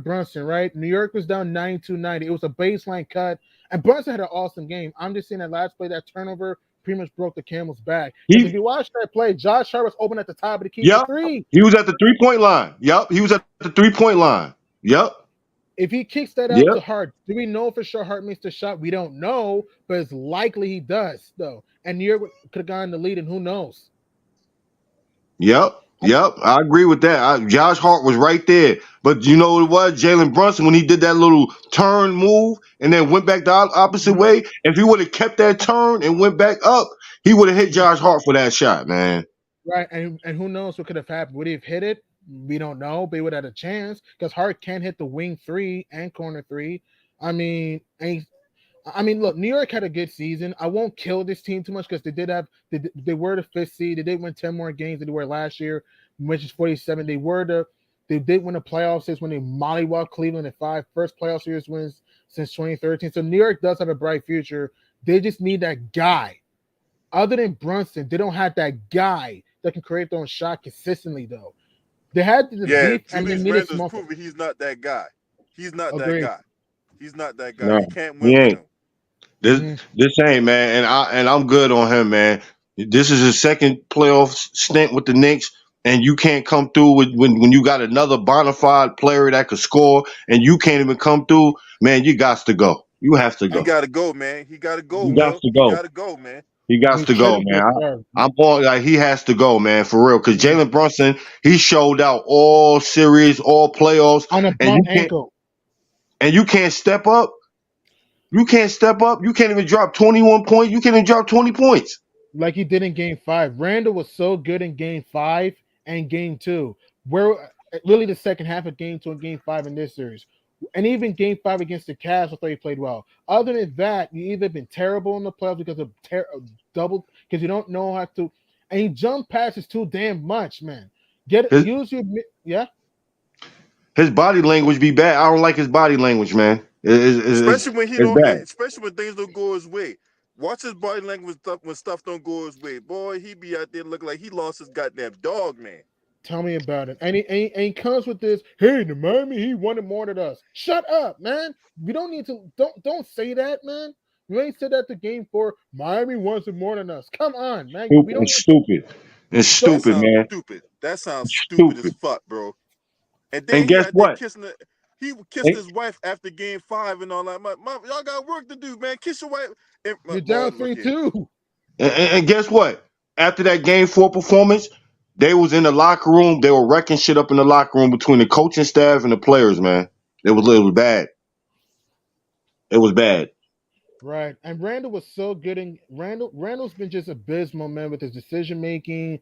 [SPEAKER 2] Brunson, right? New York was down 92-90. It was a baseline cut, and Brunson had an awesome game. I'm just saying that last play, that turnover pretty much broke the camel's back. Because if
[SPEAKER 3] He,
[SPEAKER 2] you watch that play, Josh Hart was open at the top of the key for
[SPEAKER 3] yep,
[SPEAKER 2] three.
[SPEAKER 3] he was at the 3-point line. Yep, he was at the 3-point line. Yep,
[SPEAKER 2] If he kicks that out
[SPEAKER 3] yep,
[SPEAKER 2] to Hart, do we know for sure Hart makes the shot? We don't know, but it's likely he does, though. And New York could have gotten the lead, and who knows?
[SPEAKER 3] yep. Yep, I agree with that. Josh Hart was right there, but you know what it was? Jalen Brunson when he did that little turn move and then went back the opposite way. If he would have kept that turn and went back up, he would have hit Josh Hart for that shot, man.
[SPEAKER 2] Right, and who knows what could have happened? Would he have hit it? We don't know, but he would have had a chance because Hart can hit the wing 3 and corner 3. I mean, look, New York had a good season. I won't kill this team too much because they were the 5th seed. They did win 10 more games than they were last year, which is 47. They did win a playoff series when they mollywopped Cleveland in 5 first playoff series wins since 2013. So New York does have a bright future. They just need that guy. Other than Brunson, they don't have that guy that can create their own shot consistently, though. They had the beef and they
[SPEAKER 1] Julius
[SPEAKER 2] needed
[SPEAKER 1] Randle's
[SPEAKER 2] small.
[SPEAKER 1] proving he's not that guy. He's not that
[SPEAKER 2] Agreed.
[SPEAKER 1] guy. He's not that guy.
[SPEAKER 3] No,
[SPEAKER 1] You can't
[SPEAKER 3] he
[SPEAKER 1] win with
[SPEAKER 3] ain't.
[SPEAKER 1] him.
[SPEAKER 3] This ain't, man, and I'm good on him, man. This is his second playoff stint with the Knicks, and you can't come through when you got another bona fide player that could score, and you can't even come through. Man, you got to go. You have to
[SPEAKER 1] He
[SPEAKER 3] go.
[SPEAKER 1] got to go, man. He got to go,
[SPEAKER 3] You got
[SPEAKER 1] Will.
[SPEAKER 3] to
[SPEAKER 1] He
[SPEAKER 3] go.
[SPEAKER 1] got to go, man.
[SPEAKER 3] He got
[SPEAKER 2] We
[SPEAKER 3] to go,
[SPEAKER 2] shouldn't
[SPEAKER 3] man.
[SPEAKER 2] get started.
[SPEAKER 3] I'm on like he has to go, man, for real. Because Jalen Brunson, he showed out all series, all playoffs,
[SPEAKER 2] On a
[SPEAKER 3] and
[SPEAKER 2] bum ankle.
[SPEAKER 3] you can't step up. You can't step up. You can't even drop 21 points. You can't even drop 20 points.
[SPEAKER 2] Like he did in game 5. Randle was so good in game 5 and game 2. Where really the second half of game 2 and game 5 in this series. And even game 5 against the Cavs, I thought he played well. Other than that, you either been terrible in the playoffs because of double, because you don't know how to, and he jump passes too damn much, man.
[SPEAKER 3] His,
[SPEAKER 2] Use your, yeah.
[SPEAKER 3] his body language be bad. I don't like his body language, man.
[SPEAKER 1] Especially when he
[SPEAKER 3] It's
[SPEAKER 1] don't,
[SPEAKER 3] bad.
[SPEAKER 1] especially when things don't go his way. Watch his body language stuff when stuff don't go his way. Boy, he be out there looking like he lost his goddamn dog, man.
[SPEAKER 2] Tell me about it. And he comes with this, hey, the Miami, he wanted more than us. Shut up, man. We don't need to, don't say that, man. You ain't said that to game 4. Miami wants it more than us. Come on, man. We don't
[SPEAKER 3] It's stupid. It's
[SPEAKER 2] don't
[SPEAKER 1] That
[SPEAKER 3] stupid,
[SPEAKER 1] sounds
[SPEAKER 3] man.
[SPEAKER 1] stupid. That sounds
[SPEAKER 3] It's
[SPEAKER 1] stupid as
[SPEAKER 3] stupid.
[SPEAKER 1] fuck, bro. And then
[SPEAKER 3] And
[SPEAKER 1] he
[SPEAKER 3] guess
[SPEAKER 1] out there
[SPEAKER 3] what?
[SPEAKER 1] kissing the. He kissed
[SPEAKER 3] And,
[SPEAKER 1] his wife after game 5 and all that. Y'all got work to do, man. Kiss your wife. And,
[SPEAKER 2] you're
[SPEAKER 1] boy,
[SPEAKER 2] down
[SPEAKER 1] look here.
[SPEAKER 2] 3-2.
[SPEAKER 3] and guess what? After that game 4 performance, they was in the locker room. They were wrecking shit up in the locker room between the coaching staff and the players, man. It was bad. It was bad.
[SPEAKER 2] Right. And Randall was so good in Randall's been just abysmal, man, with his decision making,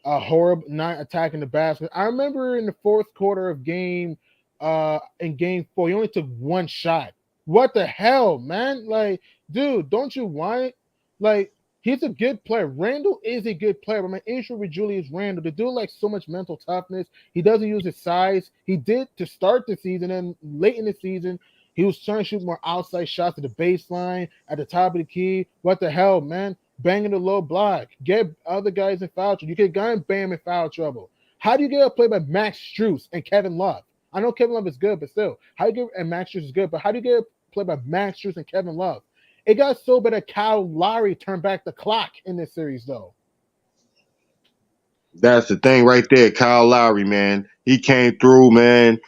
[SPEAKER 2] horrible not attacking the basket. I remember in the fourth quarter of in game 4, he only took one shot. What the hell, man? Like, dude, don't you want it? Like, he's a good player. Randall is a good player, but my issue with Julius Randle, the dude like so much mental toughness. He doesn't use his size. He did to start the season, and late in the season, he was trying to shoot more outside shots at the baseline, at the top of the key. What the hell, man? Banging the low block. Get other guys in foul trouble. You get guy and Bam in foul trouble. How do you get a play by Max Strus and Kevin Love? I know Kevin Love is good, but still, how do you get and Max Strus is good, but how do you get a play by Max Strus and Kevin Love? It got so bad that Kyle Lowry turned back the clock in this series, though.
[SPEAKER 3] That's the thing right there. Kyle Lowry, man. He came through, man.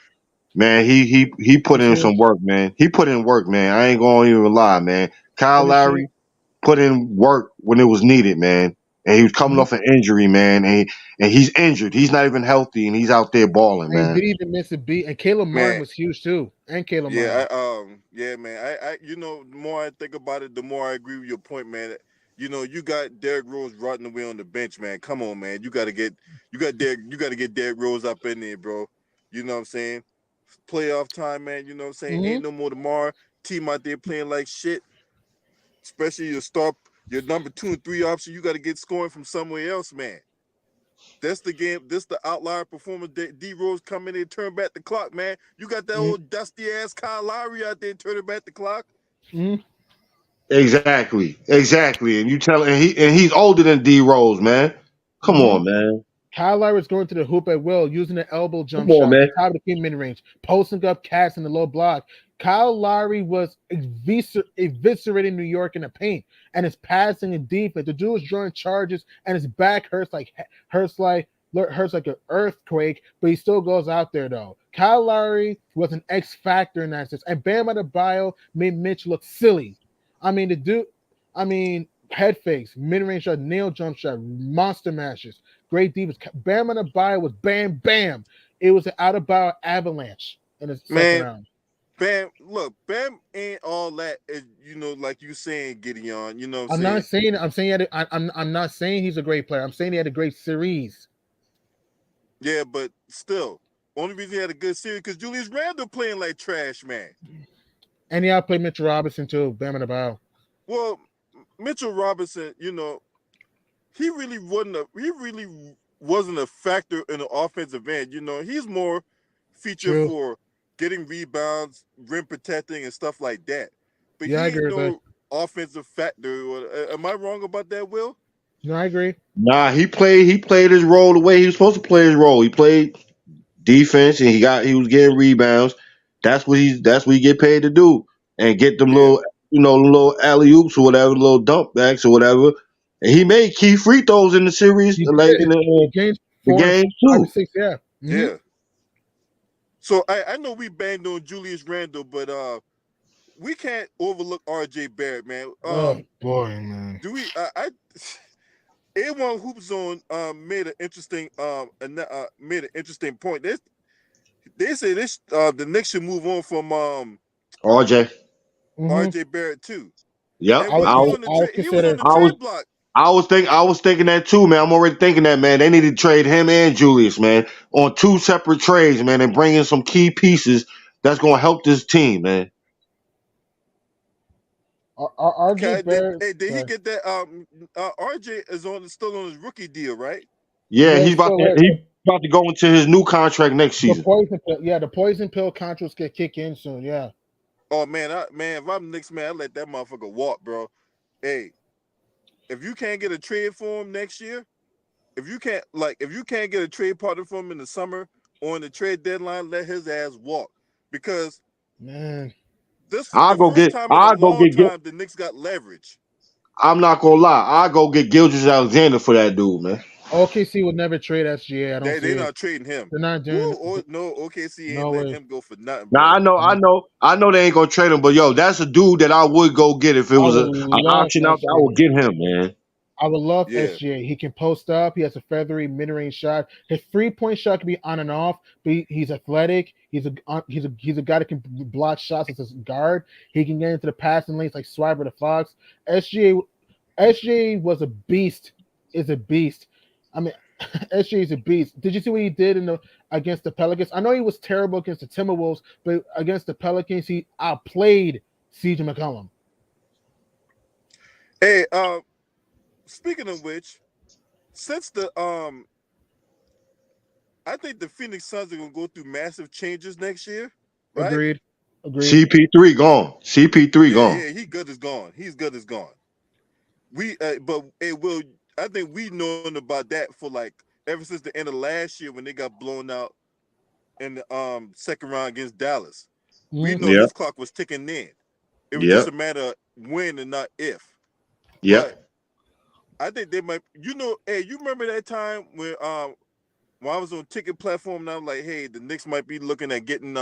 [SPEAKER 3] Man, he put in some work, man. He put in work, man. I ain't gonna even lie, man. Kyle
[SPEAKER 2] Finishing,
[SPEAKER 3] Lowry put in work when it was needed, man. and he was coming off an injury, man, and he's injured. He's not even healthy, and he's out there balling,
[SPEAKER 2] And he
[SPEAKER 3] man.
[SPEAKER 2] didn't even miss a beat. And Caleb Martin
[SPEAKER 1] Man,
[SPEAKER 2] was huge too. And Caleb
[SPEAKER 1] yeah,
[SPEAKER 2] Martin.
[SPEAKER 1] yeah, man. The more I think about it, the more I agree with your point, man. You got Derrick Rose rotting away on the bench, man. Come on, man. You got to get Derrick Rose up in there, bro. You know what I'm saying? Playoff time, man. You know what I'm saying?
[SPEAKER 2] Mm-hmm.
[SPEAKER 1] Ain't no more tomorrow. Team out there playing like shit, especially your number 2 and 3 option. You got to get scoring from somewhere else, man. That's the game. This the outlier performance. D Rose come in and turn back the clock, man. You got that old dusty ass Kyle Lowry out there turning back the clock.
[SPEAKER 2] Mm-hmm.
[SPEAKER 3] Exactly. And you tell and he's older than D Rose, man. Come
[SPEAKER 2] Mm-hmm.
[SPEAKER 3] on, man.
[SPEAKER 2] Kyle Lowry was going to the hoop at will, using the elbow
[SPEAKER 3] Come
[SPEAKER 2] jump
[SPEAKER 3] on,
[SPEAKER 2] shot,
[SPEAKER 3] man.
[SPEAKER 2] top of the key mid range, posting up cats in the low block. Kyle Lowry was eviscerating New York in the paint, and his passing and defense. The dude was drawing charges, and his back hurts like an earthquake. But he still goes out there though. Kyle Lowry was an X factor in that sense, and Bam Adebayo made Mitch look silly. I mean, head fakes, mid range shot, nail jump shot, monster mashes. Great defense. Bam Adebayo was bam, bam. It was an out of bound avalanche in the second
[SPEAKER 1] Man,
[SPEAKER 2] round.
[SPEAKER 1] Bam ain't all that. Like you saying, Gideon. You know what I'm
[SPEAKER 2] I'm
[SPEAKER 1] saying?
[SPEAKER 2] not saying. I'm not saying he's a great player. I'm saying he had a great series.
[SPEAKER 1] Yeah, but still, only reason he had a good series because Julius Randle playing like trash, man.
[SPEAKER 2] And he outplayed Mitchell Robinson too. Bam Adebayo.
[SPEAKER 1] Well, Mitchell Robinson, he really wasn't a factor in the offensive end. He's more featured
[SPEAKER 2] True.
[SPEAKER 1] for getting rebounds, rim protecting, and stuff like that. But
[SPEAKER 2] Yeah, I
[SPEAKER 1] he ain't
[SPEAKER 2] agree with that.
[SPEAKER 1] no offensive factor. Am I wrong about that, Will?
[SPEAKER 2] No, I agree.
[SPEAKER 3] Nah, he played his role the way he was supposed to play his role. He played defense and he was getting rebounds. That's what he get paid to do. And get them
[SPEAKER 1] Yeah,
[SPEAKER 3] little alley oops or whatever, little dump backs or whatever. And he made key free throws in the series,
[SPEAKER 2] He
[SPEAKER 3] like
[SPEAKER 2] did.
[SPEAKER 3] in
[SPEAKER 2] Games
[SPEAKER 3] the
[SPEAKER 2] 4 and
[SPEAKER 3] game
[SPEAKER 2] 5
[SPEAKER 3] too.
[SPEAKER 2] and 6. Yeah. Mm-hmm.
[SPEAKER 1] yeah. So I know we banged on Julius Randle, but we can't overlook R.J. Barrett, man.
[SPEAKER 2] Oh boy, man.
[SPEAKER 1] Do we? A1 Hoop Zone made an interesting point. They say the Knicks should move on from
[SPEAKER 3] RJ.
[SPEAKER 2] Mm-hmm.
[SPEAKER 1] R.J. Barrett too.
[SPEAKER 3] Yep.
[SPEAKER 1] And was he on the
[SPEAKER 2] I would
[SPEAKER 1] trade? He was on
[SPEAKER 2] consider.
[SPEAKER 1] the
[SPEAKER 3] I was
[SPEAKER 1] trade block.
[SPEAKER 3] I was thinking that too, man. I'm already thinking that, man. They need to trade him and Julius, man, on two separate trades, man, and bring in some key pieces that's gonna help this team, man.
[SPEAKER 2] RJ
[SPEAKER 1] Okay, did,
[SPEAKER 2] Barrett.
[SPEAKER 1] hey, did he
[SPEAKER 2] Sorry.
[SPEAKER 1] get that? R.J. is still on his rookie deal, right?
[SPEAKER 3] Yeah,
[SPEAKER 2] Yeah,
[SPEAKER 3] he's
[SPEAKER 2] he
[SPEAKER 3] about
[SPEAKER 2] still
[SPEAKER 3] to
[SPEAKER 2] is.
[SPEAKER 3] he's about to go into his new contract next
[SPEAKER 2] The
[SPEAKER 3] season.
[SPEAKER 2] poison pill. Yeah, the poison pill contracts get kick in soon. Yeah.
[SPEAKER 1] Oh man, if I'm Knicks, man, I let that motherfucker walk, bro. Hey, if you can't get a trade for him next year, if you can't get a trade partner for him in the summer or in the trade deadline, let his ass walk. Because
[SPEAKER 2] Man.
[SPEAKER 1] this is
[SPEAKER 3] I'll
[SPEAKER 1] the
[SPEAKER 3] go
[SPEAKER 1] first
[SPEAKER 3] get
[SPEAKER 1] time in a
[SPEAKER 3] I'll go
[SPEAKER 1] long
[SPEAKER 3] get Gil-
[SPEAKER 1] time the Knicks got leverage.
[SPEAKER 3] I'm not gonna lie, I'll go get Gilgis Alexander for that dude, man.
[SPEAKER 2] OKC would never trade SGA. I don't
[SPEAKER 1] They
[SPEAKER 2] see it.
[SPEAKER 1] not trading him.
[SPEAKER 2] They're not doing it.
[SPEAKER 1] No, OKC ain't
[SPEAKER 2] No
[SPEAKER 1] letting
[SPEAKER 2] way.
[SPEAKER 1] him go for nothing,
[SPEAKER 3] Now
[SPEAKER 1] bro.
[SPEAKER 3] I know they ain't gonna trade him, but yo, that's a dude that I would go get if it
[SPEAKER 2] I
[SPEAKER 3] was
[SPEAKER 2] would
[SPEAKER 3] an
[SPEAKER 2] love
[SPEAKER 3] option out there. I would
[SPEAKER 2] SGA.
[SPEAKER 3] get him, man.
[SPEAKER 2] I would love
[SPEAKER 1] Yeah.
[SPEAKER 2] SGA. He can post up. He has a feathery mid-range shot. His three-point shot can be on and off, but he's athletic. He's a guy that can block shots as a guard. He can get into the passing lanes like Swiper the Fox. SGA was a beast. Is a beast. I mean, SGA is a beast. Did you see what he did against the Pelicans? I know he was terrible against the Timberwolves, but against the Pelicans, he outplayed CJ McCollum.
[SPEAKER 1] Hey, speaking of which, since I think the Phoenix Suns are gonna go through massive changes next year, right?
[SPEAKER 2] Agreed. Agreed.
[SPEAKER 3] CP3 gone. CP3
[SPEAKER 1] Yeah,
[SPEAKER 3] gone.
[SPEAKER 1] yeah, he good as gone. He's good as gone. But it will. I think we known about that for like ever since the end of last year when they got blown out in the second round against Dallas. We
[SPEAKER 2] Mm-hmm.
[SPEAKER 1] know
[SPEAKER 3] Yep.
[SPEAKER 1] his clock was ticking then. It was just a
[SPEAKER 3] Yep.
[SPEAKER 1] matter of when and not if. But
[SPEAKER 3] Yep.
[SPEAKER 1] I think they might. Hey, you remember that time when I was on ticket platform and I was like, hey, the Knicks might be looking at getting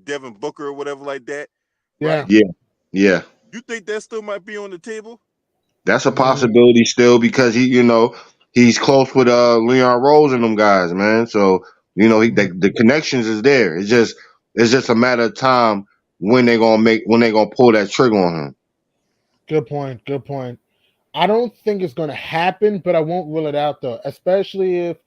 [SPEAKER 1] Devin Booker or whatever like that,
[SPEAKER 2] Yeah.
[SPEAKER 1] right?
[SPEAKER 3] Yeah. Yeah.
[SPEAKER 1] You think that still might be on the table?
[SPEAKER 3] That's a
[SPEAKER 2] Mm,
[SPEAKER 3] possibility still because he's close with Leon Rose and them guys, man. So the connections is there. It's just a matter of time when they gonna pull that trigger on him.
[SPEAKER 2] good point. Good point. I don't think it's going to happen, but I won't rule it out though. Especially if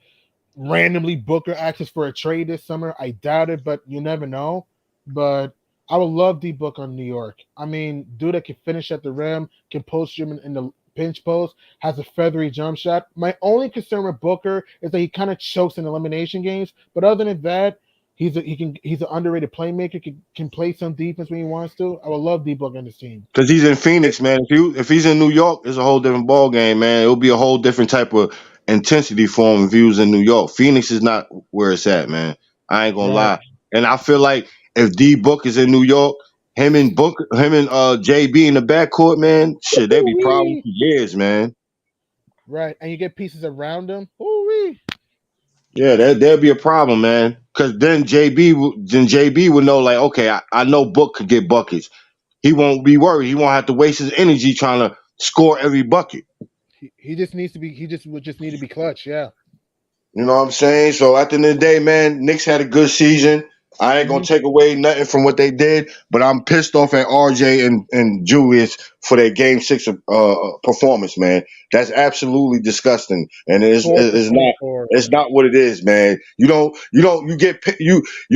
[SPEAKER 2] randomly Booker asks for a trade this summer. I doubt it, but you never know. But I would love D Book on New York. I mean, dude that can finish at the rim, can post him in the pinch post, has a feathery jump shot. My only concern with Booker is that he kind of chokes in elimination games. But other than that, he's an underrated playmaker. Can play some defense when he wants to. I would love D Book on this team.
[SPEAKER 3] Because he's in Phoenix, man. If he's in New York, it's a whole different ball game, man. It'll be a whole different type of intensity for him if he was in New York. Phoenix is not where it's at, man. I ain't gonna
[SPEAKER 2] Right.
[SPEAKER 3] lie. And I feel like if D Book is in New York, him and JB in the backcourt, man, shit, there'd be problems
[SPEAKER 2] Ooh-wee.
[SPEAKER 3] for years, man.
[SPEAKER 2] Right, and you get pieces around him. Ooh-wee.
[SPEAKER 3] Yeah, there'd be a problem, man. Because then JB would know, like, okay, I know Book could get buckets. He won't be worried. He won't have to waste his energy trying to score every bucket.
[SPEAKER 2] He just needs to be. He just would just need to be clutch. Yeah.
[SPEAKER 3] You know what I'm saying? So at the end of the day, man, Knicks had a good season. I ain't gonna
[SPEAKER 2] Hmm.
[SPEAKER 3] take away nothing from what they did, but I'm pissed off at RJ and Julius for their Game 6 performance, man. That's absolutely disgusting, and
[SPEAKER 2] Four for
[SPEAKER 3] it's not
[SPEAKER 2] 24.
[SPEAKER 3] it's not what it is, man. You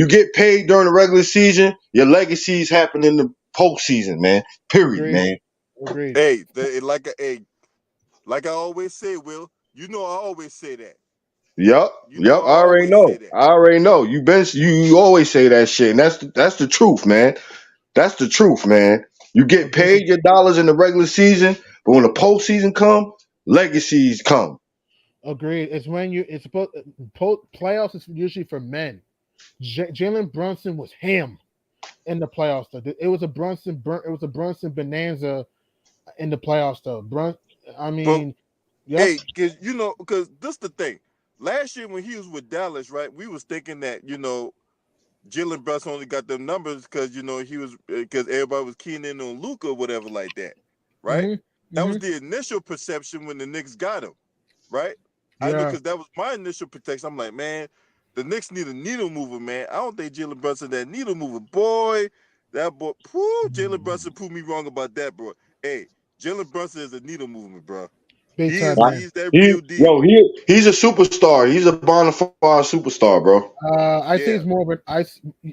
[SPEAKER 3] get paid during the regular season. Your legacies happen in the postseason, man. Period,
[SPEAKER 2] Agreed.
[SPEAKER 3] man.
[SPEAKER 2] Agreed.
[SPEAKER 1] Hey, like I always say, Will. You know I always say that.
[SPEAKER 3] Yep,
[SPEAKER 1] You know
[SPEAKER 3] yep.
[SPEAKER 1] I always say that.
[SPEAKER 3] I already know. You always say that shit, and that's the truth, man. That's the truth, man. You get
[SPEAKER 2] Agreed.
[SPEAKER 3] paid your dollars in the regular season, but when the postseason come, legacies come.
[SPEAKER 2] Agreed. It's when you. It's supposed. Playoffs is usually for men. Jalen Brunson was him in the playoffs. Though it was a Brunson. It was a Brunson bonanza in the playoffs. Though I
[SPEAKER 1] But
[SPEAKER 2] mean, yep.
[SPEAKER 1] hey, cause this the thing. Last year when he was with Dallas, right, we was thinking that Jalen Brunson only got them numbers because he was because everybody was keying in on Luka or whatever like that, right?
[SPEAKER 2] Hmm.
[SPEAKER 1] That
[SPEAKER 2] Hmm.
[SPEAKER 1] was the initial perception when the Knicks got him, right? I know
[SPEAKER 2] Yeah.
[SPEAKER 1] because that was my initial protection. I'm like, man, the Knicks need a needle mover, man. I don't think Jalen Brunson that needle mover, boy. That boy, Jalen Brunson proved me wrong about that, bro. Hey, Jalen Brunson is a needle mover, bro.
[SPEAKER 2] Big
[SPEAKER 1] He
[SPEAKER 2] time
[SPEAKER 1] is
[SPEAKER 3] Right?
[SPEAKER 2] man.
[SPEAKER 1] he's that real deal.
[SPEAKER 3] He's a superstar. He's a bona fide superstar, bro.
[SPEAKER 2] I see
[SPEAKER 1] Yeah.
[SPEAKER 2] it's more of an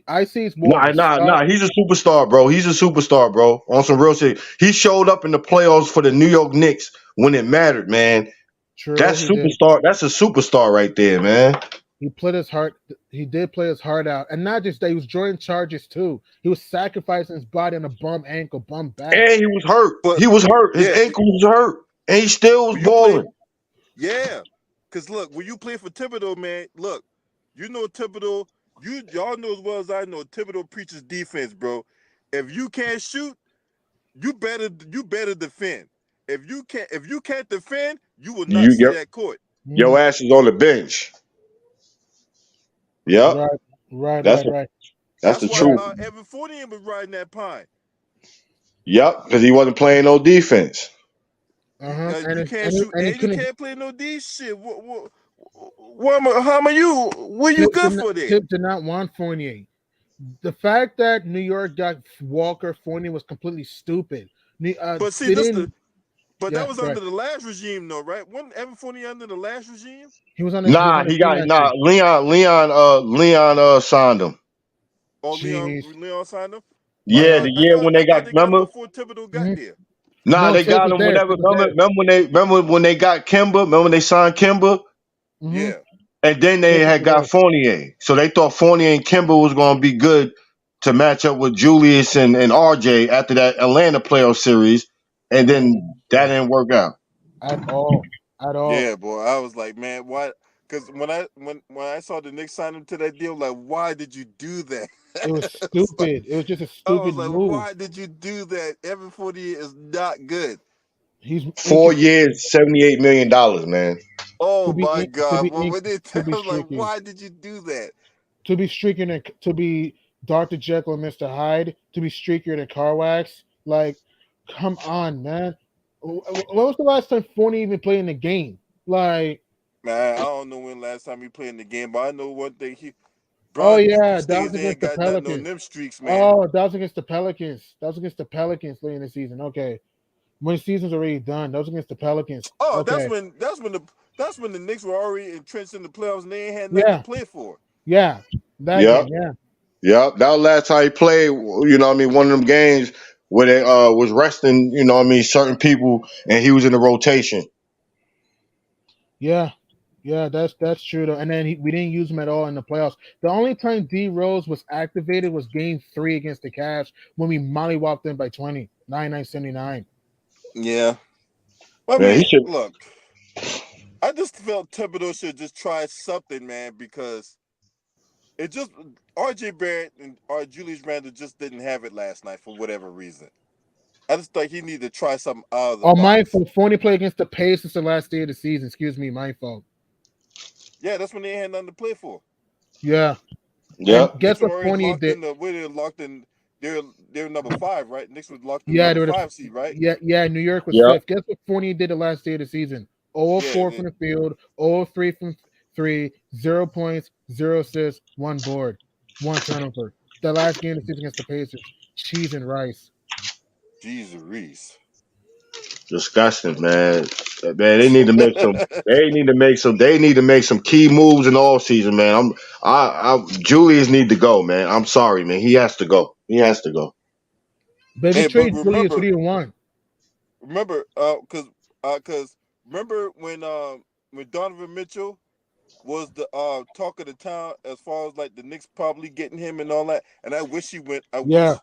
[SPEAKER 2] I see it's more of
[SPEAKER 3] Nah,
[SPEAKER 2] a
[SPEAKER 3] nah,
[SPEAKER 2] star.
[SPEAKER 3] nah. He's a superstar, bro. He's a superstar, bro. On some real shit. He showed up in the playoffs for the New York Knicks when it mattered, man.
[SPEAKER 2] True, he did.
[SPEAKER 3] That's a superstar right there, man.
[SPEAKER 2] He played his heart. He did play his heart out, and not just that. He was drawing charges too. He was sacrificing his body on a bum ankle, bum back.
[SPEAKER 3] And he was hurt.
[SPEAKER 1] But
[SPEAKER 3] He was hurt. His
[SPEAKER 1] yeah,
[SPEAKER 3] ankle was hurt. And he still was
[SPEAKER 1] when you play,
[SPEAKER 3] balling.
[SPEAKER 1] yeah. Cause look, when you play for Thibodeau, man, look, Thibodeau, y'all know as well as I know, Thibodeau preaches defense, bro. If you can't shoot, you better defend. If you can't defend, you will not
[SPEAKER 3] You
[SPEAKER 1] see
[SPEAKER 3] your,
[SPEAKER 1] that court.
[SPEAKER 2] Mhm.
[SPEAKER 3] your ass is on the bench. Yep.
[SPEAKER 2] Right, right,
[SPEAKER 3] That's
[SPEAKER 2] right, right.
[SPEAKER 3] that's
[SPEAKER 1] That's
[SPEAKER 3] the
[SPEAKER 1] why
[SPEAKER 2] Right.
[SPEAKER 3] truth.
[SPEAKER 1] Evan Fournier was riding that pine.
[SPEAKER 3] Yep, because he wasn't playing no defense.
[SPEAKER 2] Uh huh.
[SPEAKER 1] You can't shoot
[SPEAKER 2] And he
[SPEAKER 1] and you
[SPEAKER 2] couldn't.
[SPEAKER 1] can't play no D shit. How am you? What are you good for there?
[SPEAKER 2] Tip did not want Fournier. The fact that New York got Walker Fournier was completely stupid.
[SPEAKER 1] But see,
[SPEAKER 2] They didn't.
[SPEAKER 1] but that
[SPEAKER 2] Yeah,
[SPEAKER 1] was
[SPEAKER 2] right.
[SPEAKER 1] under the last regime, though, right? Wasn't Evan Fournier under the last regime?
[SPEAKER 2] He was
[SPEAKER 3] Nah,
[SPEAKER 2] on a
[SPEAKER 3] he
[SPEAKER 2] team
[SPEAKER 3] got
[SPEAKER 2] last
[SPEAKER 3] nah.
[SPEAKER 2] year.
[SPEAKER 3] Leon signed him.
[SPEAKER 1] Or
[SPEAKER 2] Jeez.
[SPEAKER 1] Leon signed him? Or
[SPEAKER 3] Yeah, the year when
[SPEAKER 1] I
[SPEAKER 3] they got
[SPEAKER 1] thought they got him
[SPEAKER 3] remember.
[SPEAKER 1] before Thibodeau got
[SPEAKER 2] Hmm.
[SPEAKER 1] there.
[SPEAKER 3] Nah,
[SPEAKER 2] No,
[SPEAKER 3] they
[SPEAKER 2] Tip
[SPEAKER 3] got
[SPEAKER 2] was
[SPEAKER 3] him
[SPEAKER 2] there.
[SPEAKER 3] whenever.
[SPEAKER 2] Tip was there.
[SPEAKER 3] Remember when they got Kimber. Remember when they signed Kimber,
[SPEAKER 2] Hmm.
[SPEAKER 1] Yeah.
[SPEAKER 3] and then they
[SPEAKER 2] Tip
[SPEAKER 3] had
[SPEAKER 2] was
[SPEAKER 3] got
[SPEAKER 2] there.
[SPEAKER 3] Fournier. So they thought Fournier and Kimber was going to be good to match up with Julius and RJ after that Atlanta playoff series, and
[SPEAKER 2] No,
[SPEAKER 3] then that didn't work out.
[SPEAKER 2] at all. At all.
[SPEAKER 1] Yeah, boy. I was like, man, why? Because when I saw the Knicks sign him to that deal, like, why did you do that?
[SPEAKER 2] It was
[SPEAKER 1] It's like,
[SPEAKER 2] stupid. It was just a
[SPEAKER 1] I was
[SPEAKER 2] stupid
[SPEAKER 1] like,
[SPEAKER 2] move.
[SPEAKER 1] why did you do that? Evan Fournier is not good.
[SPEAKER 2] He's
[SPEAKER 3] 4 years, $78 million, man.
[SPEAKER 1] Oh
[SPEAKER 2] to be
[SPEAKER 1] my
[SPEAKER 2] to
[SPEAKER 1] God!
[SPEAKER 2] be
[SPEAKER 1] Well, when they
[SPEAKER 2] to
[SPEAKER 1] I
[SPEAKER 2] be
[SPEAKER 1] was like,
[SPEAKER 2] streaky,
[SPEAKER 1] why did you do that?
[SPEAKER 2] to be streaking and to be Dr. Jekyll and Mr. Hyde, to be streakier than car wax. Like, come on, man. When was the last time Fournier even played in the game? Like,
[SPEAKER 1] Man, I don't know when last time he played in the game, but I know one thing.
[SPEAKER 2] oh
[SPEAKER 1] Bron
[SPEAKER 2] yeah, that was
[SPEAKER 1] stays there and
[SPEAKER 2] against the
[SPEAKER 1] got nothing on
[SPEAKER 2] Pelicans.
[SPEAKER 1] them streaks, man.
[SPEAKER 2] Oh, that was against the Pelicans. That was against the Pelicans late in the season. Okay, when the season's already done, that was against the Pelicans.
[SPEAKER 1] Oh,
[SPEAKER 2] Okay,
[SPEAKER 1] that's when the Knicks were already entrenched in the playoffs and they ain't had nothing to
[SPEAKER 2] yeah,
[SPEAKER 1] play for.
[SPEAKER 2] yeah, that
[SPEAKER 3] Yep.
[SPEAKER 2] game, yeah,
[SPEAKER 3] Yep. That was last time he played. You know what I mean? One of them games where they was resting. You know what I mean? Certain people, and he was in the rotation.
[SPEAKER 2] yeah, yeah. That's true though. And then we didn't use him at all in the playoffs. The only time D Rose was activated was Game 3 against the Cavs when we mollywopped them by 20, 99-79.
[SPEAKER 1] Yeah. I
[SPEAKER 3] Man,
[SPEAKER 1] mean,
[SPEAKER 3] he should.
[SPEAKER 1] look, I just felt Thibodeau should just try something, man, because it just RJ Barrett and Julius Randle just didn't have it last night for whatever reason. I just thought he needed to try something out of the
[SPEAKER 2] Oh, my
[SPEAKER 1] box.
[SPEAKER 2] fault. Fournier played against the Pacers the last day of the season. Excuse me, my fault.
[SPEAKER 1] Yeah, that's when they had nothing to play for.
[SPEAKER 2] Yeah. And
[SPEAKER 3] Yep.
[SPEAKER 2] guess
[SPEAKER 1] Knicks were
[SPEAKER 2] what
[SPEAKER 1] already
[SPEAKER 2] Fournier
[SPEAKER 1] locked
[SPEAKER 2] did?
[SPEAKER 1] in the where they're locked in. They're number 5, right? Knicks was locked in the
[SPEAKER 2] Yeah,
[SPEAKER 1] number
[SPEAKER 2] they were
[SPEAKER 1] 5 seed, right?
[SPEAKER 2] yeah, New York was
[SPEAKER 3] Yep.
[SPEAKER 2] fifth. Guess what Fournier did the last day of the season? 0 of
[SPEAKER 1] Yeah.
[SPEAKER 2] 4 from the field, 0 of 3 from 3, 0 points, 0 assists, 1 board, 1 turnover. The last game of the season against the Pacers. Cheese and rice.
[SPEAKER 1] Jesus Reese.
[SPEAKER 3] Disgusting, man. Man, they need to make some. They need to make some. They need to make some key moves in the off season, man. Julius need to go, man. I'm sorry, man. He has to go. He has to go.
[SPEAKER 2] Baby
[SPEAKER 1] Hey, but
[SPEAKER 2] trade Julius, what do you want?
[SPEAKER 1] remember, cause remember when Donovan Mitchell was the talk of the town as far as like the Knicks probably getting him and all that, and I wish he went.
[SPEAKER 2] Yeah.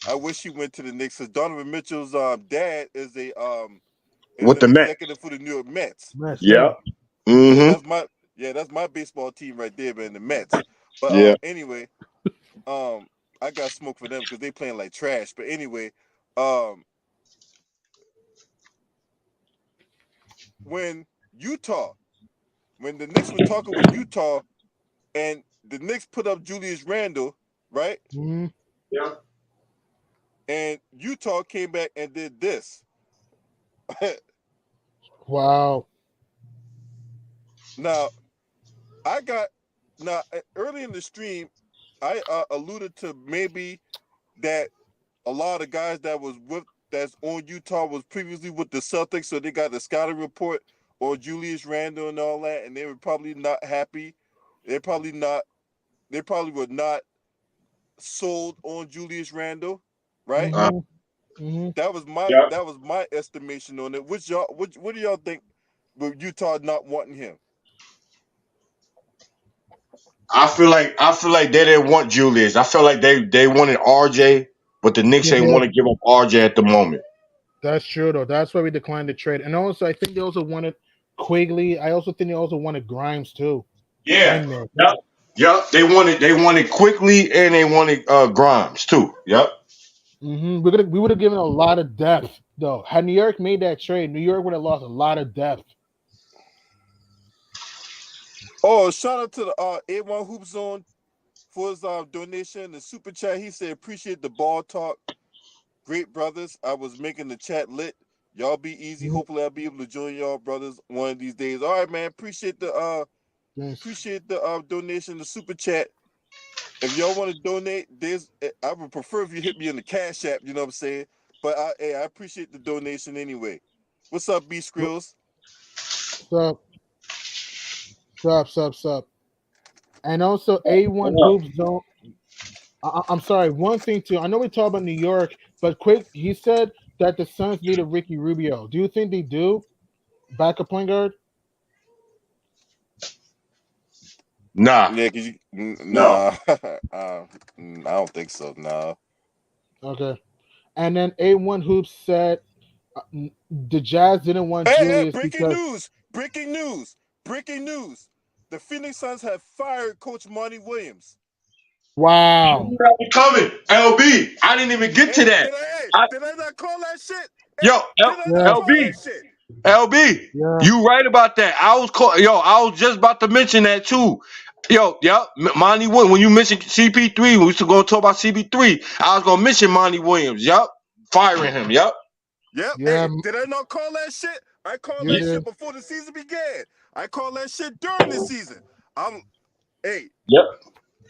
[SPEAKER 1] I wish he went to the Knicks because Donovan Mitchell's dad is
[SPEAKER 3] With
[SPEAKER 1] an
[SPEAKER 3] the Mets.
[SPEAKER 1] executive for the New York Mets.
[SPEAKER 2] Mess, yeah.
[SPEAKER 3] Yep. Mm-hmm.
[SPEAKER 1] That's my baseball team right there, man, the Mets. But
[SPEAKER 3] Yeah.
[SPEAKER 1] anyway, I got smoke for them because they playing like trash. But anyway, um, when the Knicks were talking with Utah, and the Knicks put up Julius Randle, right?
[SPEAKER 2] Mm-hmm.
[SPEAKER 3] Yeah.
[SPEAKER 1] And Utah came back and did this.
[SPEAKER 2] Wow.
[SPEAKER 1] Now, early in the stream, I alluded to maybe that a lot of guys that's on Utah was previously with the Celtics, so they got the scouting report on Julius Randle and all that, and they were probably not happy. They probably were not sold on Julius Randle, right?
[SPEAKER 2] Mm-hmm. Mm-hmm.
[SPEAKER 1] That was
[SPEAKER 3] Yeah.
[SPEAKER 1] my estimation on it. What do y'all think with Utah not wanting him?
[SPEAKER 3] I feel like they didn't want Julius. I feel like they wanted RJ, but the Knicks
[SPEAKER 2] They
[SPEAKER 3] ain't
[SPEAKER 2] did.
[SPEAKER 3] want to give up RJ at the moment.
[SPEAKER 2] That's true though. That's why we declined the trade. And also I think they also wanted Quigley. I also think they also wanted Grimes too.
[SPEAKER 3] Yeah.
[SPEAKER 2] And Nick.
[SPEAKER 3] Yep. Yep. They wanted quickly and they wanted Grimes too. Yep.
[SPEAKER 2] Mm-hmm. We would have given a lot of depth though. Had New York made that trade, New York would have lost a lot of depth.
[SPEAKER 1] Oh, shout out to the A1 Hoop Zone for his donation, the super chat. He said, "Appreciate the ball talk, great brothers. I was making the chat lit. Y'all be easy.
[SPEAKER 2] Mhm.
[SPEAKER 1] Hopefully, I'll be able to join y'all brothers one of these days. All right, man. Appreciate the
[SPEAKER 2] Yes.
[SPEAKER 1] donation, the super chat. If y'all want to donate, I would prefer if you hit me in the Cash App. You know what I'm saying? But I appreciate the donation anyway. What's up, B Skrills?
[SPEAKER 2] Sup. And also A1 Hoop Zone. I'm sorry. One thing too. I know we talk about New York, but quick, he said that the Suns needed Ricky Rubio. Do you think they do? Backup point guard?
[SPEAKER 3] Nah.
[SPEAKER 1] Yeah, cause
[SPEAKER 3] No.
[SPEAKER 1] I don't think so. Nah.
[SPEAKER 2] Okay. And then A1 Hoops said the Jazz didn't want
[SPEAKER 1] Hey,
[SPEAKER 2] Julius
[SPEAKER 1] breaking
[SPEAKER 2] because
[SPEAKER 1] news! Breaking news! Breaking news! The Phoenix Suns have fired Coach Monty Williams.
[SPEAKER 2] wow.
[SPEAKER 3] Coming. LB. I didn't even get to
[SPEAKER 1] Hey,
[SPEAKER 3] that.
[SPEAKER 1] did I not call that shit?
[SPEAKER 3] Yo,
[SPEAKER 1] Did I not call
[SPEAKER 3] LB.
[SPEAKER 1] that shit?
[SPEAKER 3] LB,
[SPEAKER 2] Yeah.
[SPEAKER 3] you right about that. I was just about to mention that too. Yo, yep, Monty Williams. When you mentioned CP3, we used to go talk about CP3. I was gonna mention Monty Williams. Yep, firing him. Yep.
[SPEAKER 4] Yep.
[SPEAKER 2] Yeah,
[SPEAKER 4] Hey, did I not call that shit? I called
[SPEAKER 2] you
[SPEAKER 4] that
[SPEAKER 2] did.
[SPEAKER 4] shit before the season began. I called that shit during the season. Hey,
[SPEAKER 3] Yep.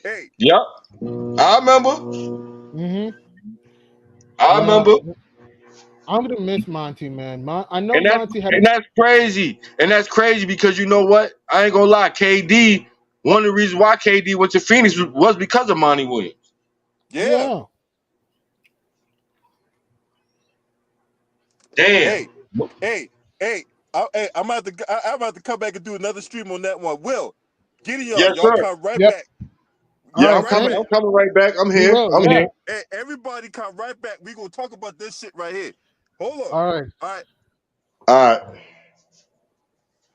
[SPEAKER 4] hey.
[SPEAKER 3] Yep. I remember.
[SPEAKER 2] Mm-hmm.
[SPEAKER 3] I
[SPEAKER 2] Yeah,
[SPEAKER 3] remember.
[SPEAKER 2] I'm gonna miss Monty, man. I know
[SPEAKER 3] And that's
[SPEAKER 2] Monty had.
[SPEAKER 3] and that's crazy. And that's crazy because you know what? I ain't gonna lie. KD. One of the reasons why KD went to Phoenix was because of Monty Williams.
[SPEAKER 4] Yeah.
[SPEAKER 2] Yeah.
[SPEAKER 3] Damn.
[SPEAKER 4] Hey, hey. I'm about to come back and do another stream on that one. Will, Gideon,
[SPEAKER 3] Yes,
[SPEAKER 4] y'all
[SPEAKER 3] sir.
[SPEAKER 4] come right
[SPEAKER 2] Yep.
[SPEAKER 4] back.
[SPEAKER 2] All
[SPEAKER 3] Yeah,
[SPEAKER 4] Come
[SPEAKER 2] right,
[SPEAKER 3] I'm
[SPEAKER 4] right
[SPEAKER 3] coming.
[SPEAKER 2] same.
[SPEAKER 4] back.
[SPEAKER 3] I'm coming right back. I'm
[SPEAKER 2] We
[SPEAKER 3] here.
[SPEAKER 2] will.
[SPEAKER 3] I'm
[SPEAKER 2] Yeah.
[SPEAKER 3] here.
[SPEAKER 4] Hey, everybody come right back. We gonna talk about this shit right here. Hold on.
[SPEAKER 2] All right.
[SPEAKER 4] All right.
[SPEAKER 3] All right.